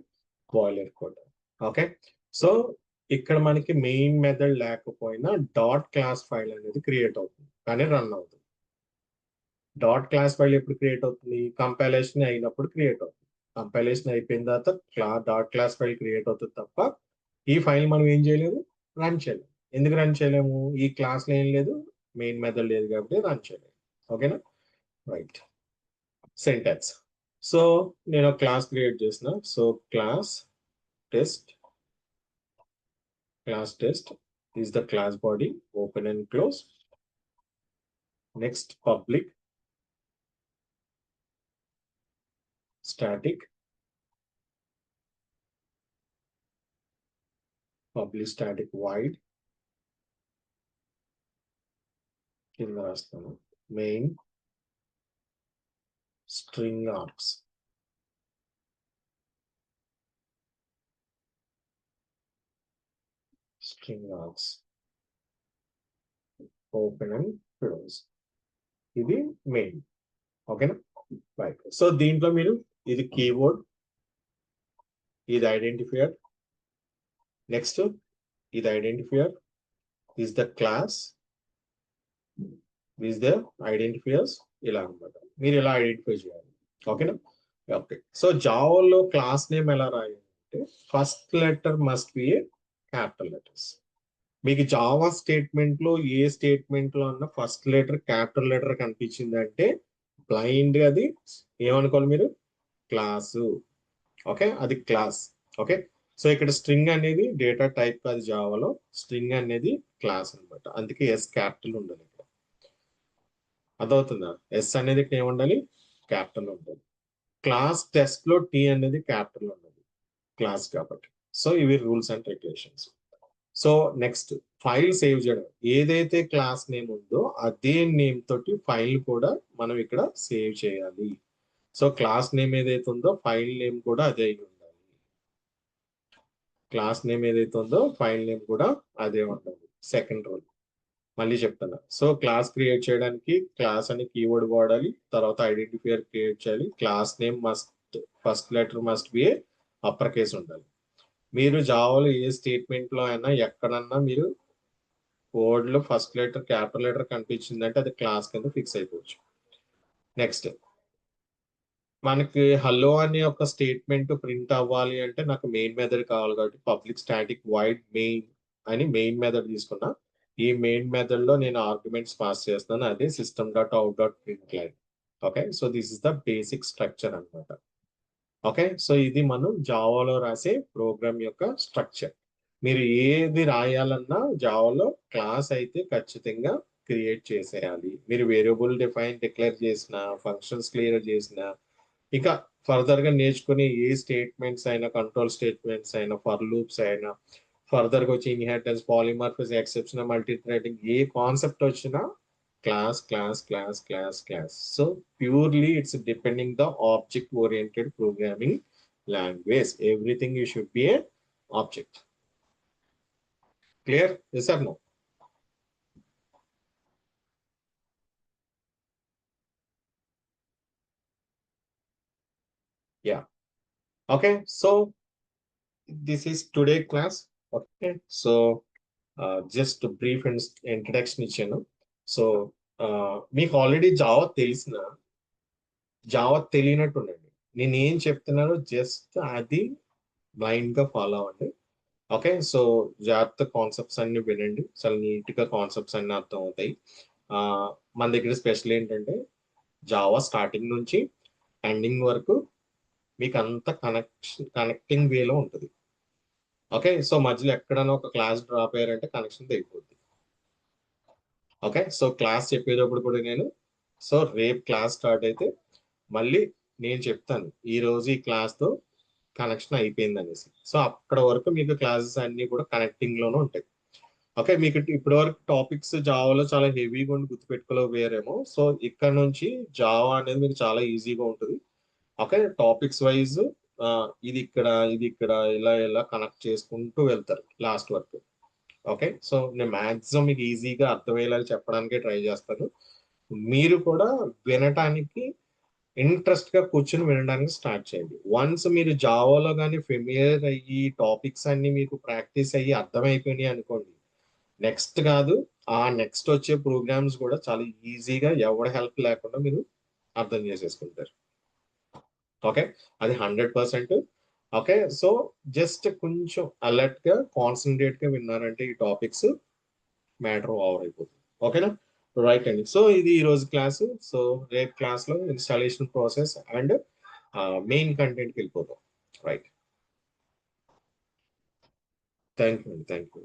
Boiler code. ఓకే, సో ఇక్కడ మనకి మెయిన్ మెథడ్ లేకపోయినా డాట్ క్లాస్ ఫైల్ అనేది క్రియేట్ అవుతుంది, కానీ రన్ అవుతుంది. డాట్ క్లాస్ ఫైల్ ఎప్పుడు క్రియేట్ అవుతుంది? కంపైలేషన్ అయినప్పుడు క్రియేట్ అవుతుంది. కంపైలేషన్ అయిపోయిన తర్వాత డాట్ క్లాస్ ఫైల్ క్రియేట్ అవుతుంది తప్ప ఈ ఫైల్ మనం ఏం చేయలేదు, రన్ చేయలేము. ఎందుకు రన్ చేయలేము? ఈ క్లాస్ లో ఏం లేదు, మెయిన్ మెథడ్ లేదు కాబట్టి రన్ చేయలేము. ఓకేనా? రైట్. సింటాక్స్. సో నేను క్లాస్ క్రియేట్ చేసిన. So class test is the class body, open and close. Next, public static, public static void, కింద రాస్తాను main string args, open and close. ఇది మెయిన్. ఓకేనా? రైట్. సో దీంట్లో మీరు ఇది కీవర్డ్, ఇది ఐడెంటిఫైయర్, నెక్స్ట్ ఇది identifier, is the class, is the identifiers, ఇలా అన్నమాట. మీరు ఇలా ఐడెంటిఫై చేయాలి. ఓకేనా? ఓకే. సో జావాలో క్లాస్ నేమ్ ఎలా రాయాలంటే first letter must be A capital letters. మీకు జావా స్టేట్మెంట్ లో ఏ స్టేట్మెంట్ లో అన్న ఫస్ట్ లెటర్ క్యాపిటల్ లెటర్ కనిపించింది అంటే బ్లైండ్ గా అది ఏమనుకోవాలి మీరు? క్లాసు. ఓకే, అది క్లాస్. ఓకే, సో ఇక్కడ స్ట్రింగ్ అనేది డేటా టైప్ కాదు, జావాలో స్ట్రింగ్ అనేది క్లాస్ అన్నమాట. అందుకే ఎస్ క్యాపిటల్ ఉండాలి ఇక్కడ. అర్థమవుతుందా? ఎస్ అనేది ఇక్కడ ఏముండాలి? క్యాపిటల్ ఉండాలి. క్లాస్ టెస్ట్ లో టీ అనేది క్యాపిటల్ ఉన్నది, క్లాస్ కాబట్టి. సో ఇవి rules and regulations. So next file save చేయడం. ఏదైతే క్లాస్ నేమ్ ఉందో అదే నేమ్ తోటి ఫైల్ కూడా మనం ఇక్కడ సేవ్ చేయాలి. సో క్లాస్ నేమ్ ఏదైతే ఉందో ఫైల్ నేమ్ కూడా అదే అయి ఉండాలి. క్లాస్ నేమ్ ఏదైతే ఉందో ఫైల్ నేమ్ కూడా అదే ఉండాలి. సెకండ్ రూల్ మళ్ళీ చెప్తాను. సో క్లాస్ క్రియేట్ చేయడానికి క్లాస్ అని కీవర్డ్ వాడాలి, తర్వాత ఐడెంటిఫైయర్ క్రియేట్ చేయాలి. Class name must first letter must be A upper case ఉండాలి. మీరు జావాలో ఏ స్టేట్మెంట్ లో అయినా ఎక్కడన్నా మీరు వర్డ్ లో ఫస్ట్ లెటర్ క్యాపిటల్ లెటర్ కనిపించిందంటే అది క్లాస్ కింద ఫిక్స్ అయిపోవచ్చు. నెక్స్ట్ మనకి హలో అనే ఒక స్టేట్మెంట్ ప్రింట్ అవ్వాలి అంటే నాకు మెయిన్ మెథడ్ కావాలి కాబట్టి పబ్లిక్ స్టాటిక్ వైడ్ మెయిన్ అని మెయిన్ మెథడ్ తీసుకున్నా. ఈ మెయిన్ మెథడ్ లో నేను ఆర్గ్యుమెంట్స్ పాస్ చేస్తాను, అదే system dot out dot print line. Okay, so this is the basic structure అన్నమాట. ఓకే, సో ఇది మనం జావాలో రాసే ప్రోగ్రామ్ యొక్క స్ట్రక్చర్. మీరు ఏది రాయాలన్నా జావాలో క్లాస్ అయితే ఖచ్చితంగా క్రియేట్ చేసేయాలి. మీరు వేరియబుల్ డిక్లేర్ చేసిన, ఫంక్షన్స్ క్లియర్ చేసిన, ఇంకా ఫర్దర్ గా నేర్చుకునే ఏ స్టేట్మెంట్స్ అయినా, కంట్రోల్ స్టేట్మెంట్స్ అయినా, ఫర్ లూప్స్ అయినా, ఫర్దర్ గా వచ్చి ఇన్హెరిటెన్స్, పాలిమార్ఫిస్, ఎక్సెప్షన్, మల్టీ థ్రెడింగ్, ఏ కాన్సెప్ట్ వచ్చినా class. So purely it's depending the object oriented programming language. Everything you should be a object. Clear? Yes or no? Yeah. Okay, so this is today class. Okay, so just a brief introduction ఇచ్చాను. So మీకు already Java తెలిసిన, Java తెలియనట్టు ఉండండి. నేను ఏం చెప్తున్నానో just అది blind గా ఫాలో అవ్వండి. ఓకే, సో జాగ్రత్త కాన్సెప్ట్స్ అన్ని వినండి, చాలా నీట్ గా కాన్సెప్ట్స్ అన్ని అర్థం అవుతాయి. మన దగ్గర స్పెషల్ ఏంటంటే జావా స్టార్టింగ్ నుంచి ఎండింగ్ వరకు మీకు అంత కనెక్టింగ్ వేలో ఉంటుంది. ఓకే, సో మధ్యలో ఎక్కడైనా ఒక క్లాస్ డ్రాప్ అయ్యారంటే కనెక్షన్ తెగిపోద్ది. ఓకే, సో క్లాస్ చెప్పేటప్పుడు కూడా నేను, సో రేపు క్లాస్ స్టార్ట్ అయితే మళ్ళీ నేను చెప్తాను ఈ రోజు ఈ క్లాస్ తో కనెక్షన్ అయిపోయింది అనేసి. సో అక్కడ వరకు మీకు క్లాసెస్ అన్ని కూడా కనెక్టింగ్ లోనే ఉంటాయి. ఓకే, మీకు ఇప్పటి వరకు టాపిక్స్ జావాలో చాలా హెవీగా ఉండి గుర్తుపెట్టుకోలేవేరేమో. సో ఇక్కడ నుంచి జావా అనేది మీకు చాలా ఈజీగా ఉంటుంది. ఓకే, టాపిక్స్ వైజ్ ఇది ఇక్కడ ఇలా కనెక్ట్ చేసుకుంటూ వెళ్తారు లాస్ట్ వరకు. ఓకే, సో నేను మాక్సిమం మీకు ఈజీగా అర్థమయ్యేలా చెప్పడానికే ట్రై చేస్తాను. మీరు కూడా వినటానికి ఇంట్రెస్ట్ గా కూర్చొని వినడానికి స్టార్ట్ చేయండి. వన్స్ మీరు జావాలో కానీ ఫెమిలియర్ అయ్యి టాపిక్స్ అన్ని మీకు ప్రాక్టీస్ అయ్యి అర్థమైపోయినాయి అనుకోండి, నెక్స్ట్ కాదు ఆ నెక్స్ట్ వచ్చే ప్రోగ్రామ్స్ కూడా చాలా ఈజీగా ఎవరి హెల్ప్ లేకుండా మీరు అర్థం చేసేసుకుంటారు. ఓకే, అది 100%. ఓకే, సో జస్ట్ కొంచెం అలర్ట్ గా కాన్సన్ట్రేట్ గా విన్నారంటే ఈ టాపిక్స్ మ్యాటర్ ఓవర్ అయిపోతుంది. ఓకేనా? రైట్ అండి. సో ఇది ఈరోజు క్లాసు. సో రేపు క్లాస్లో ఇన్స్టాలేషన్ ప్రాసెస్ అండ్ మెయిన్ కంటెంట్కి వెళ్ళిపోతాం. రైట్. థ్యాంక్ యూ అండి. Thank you.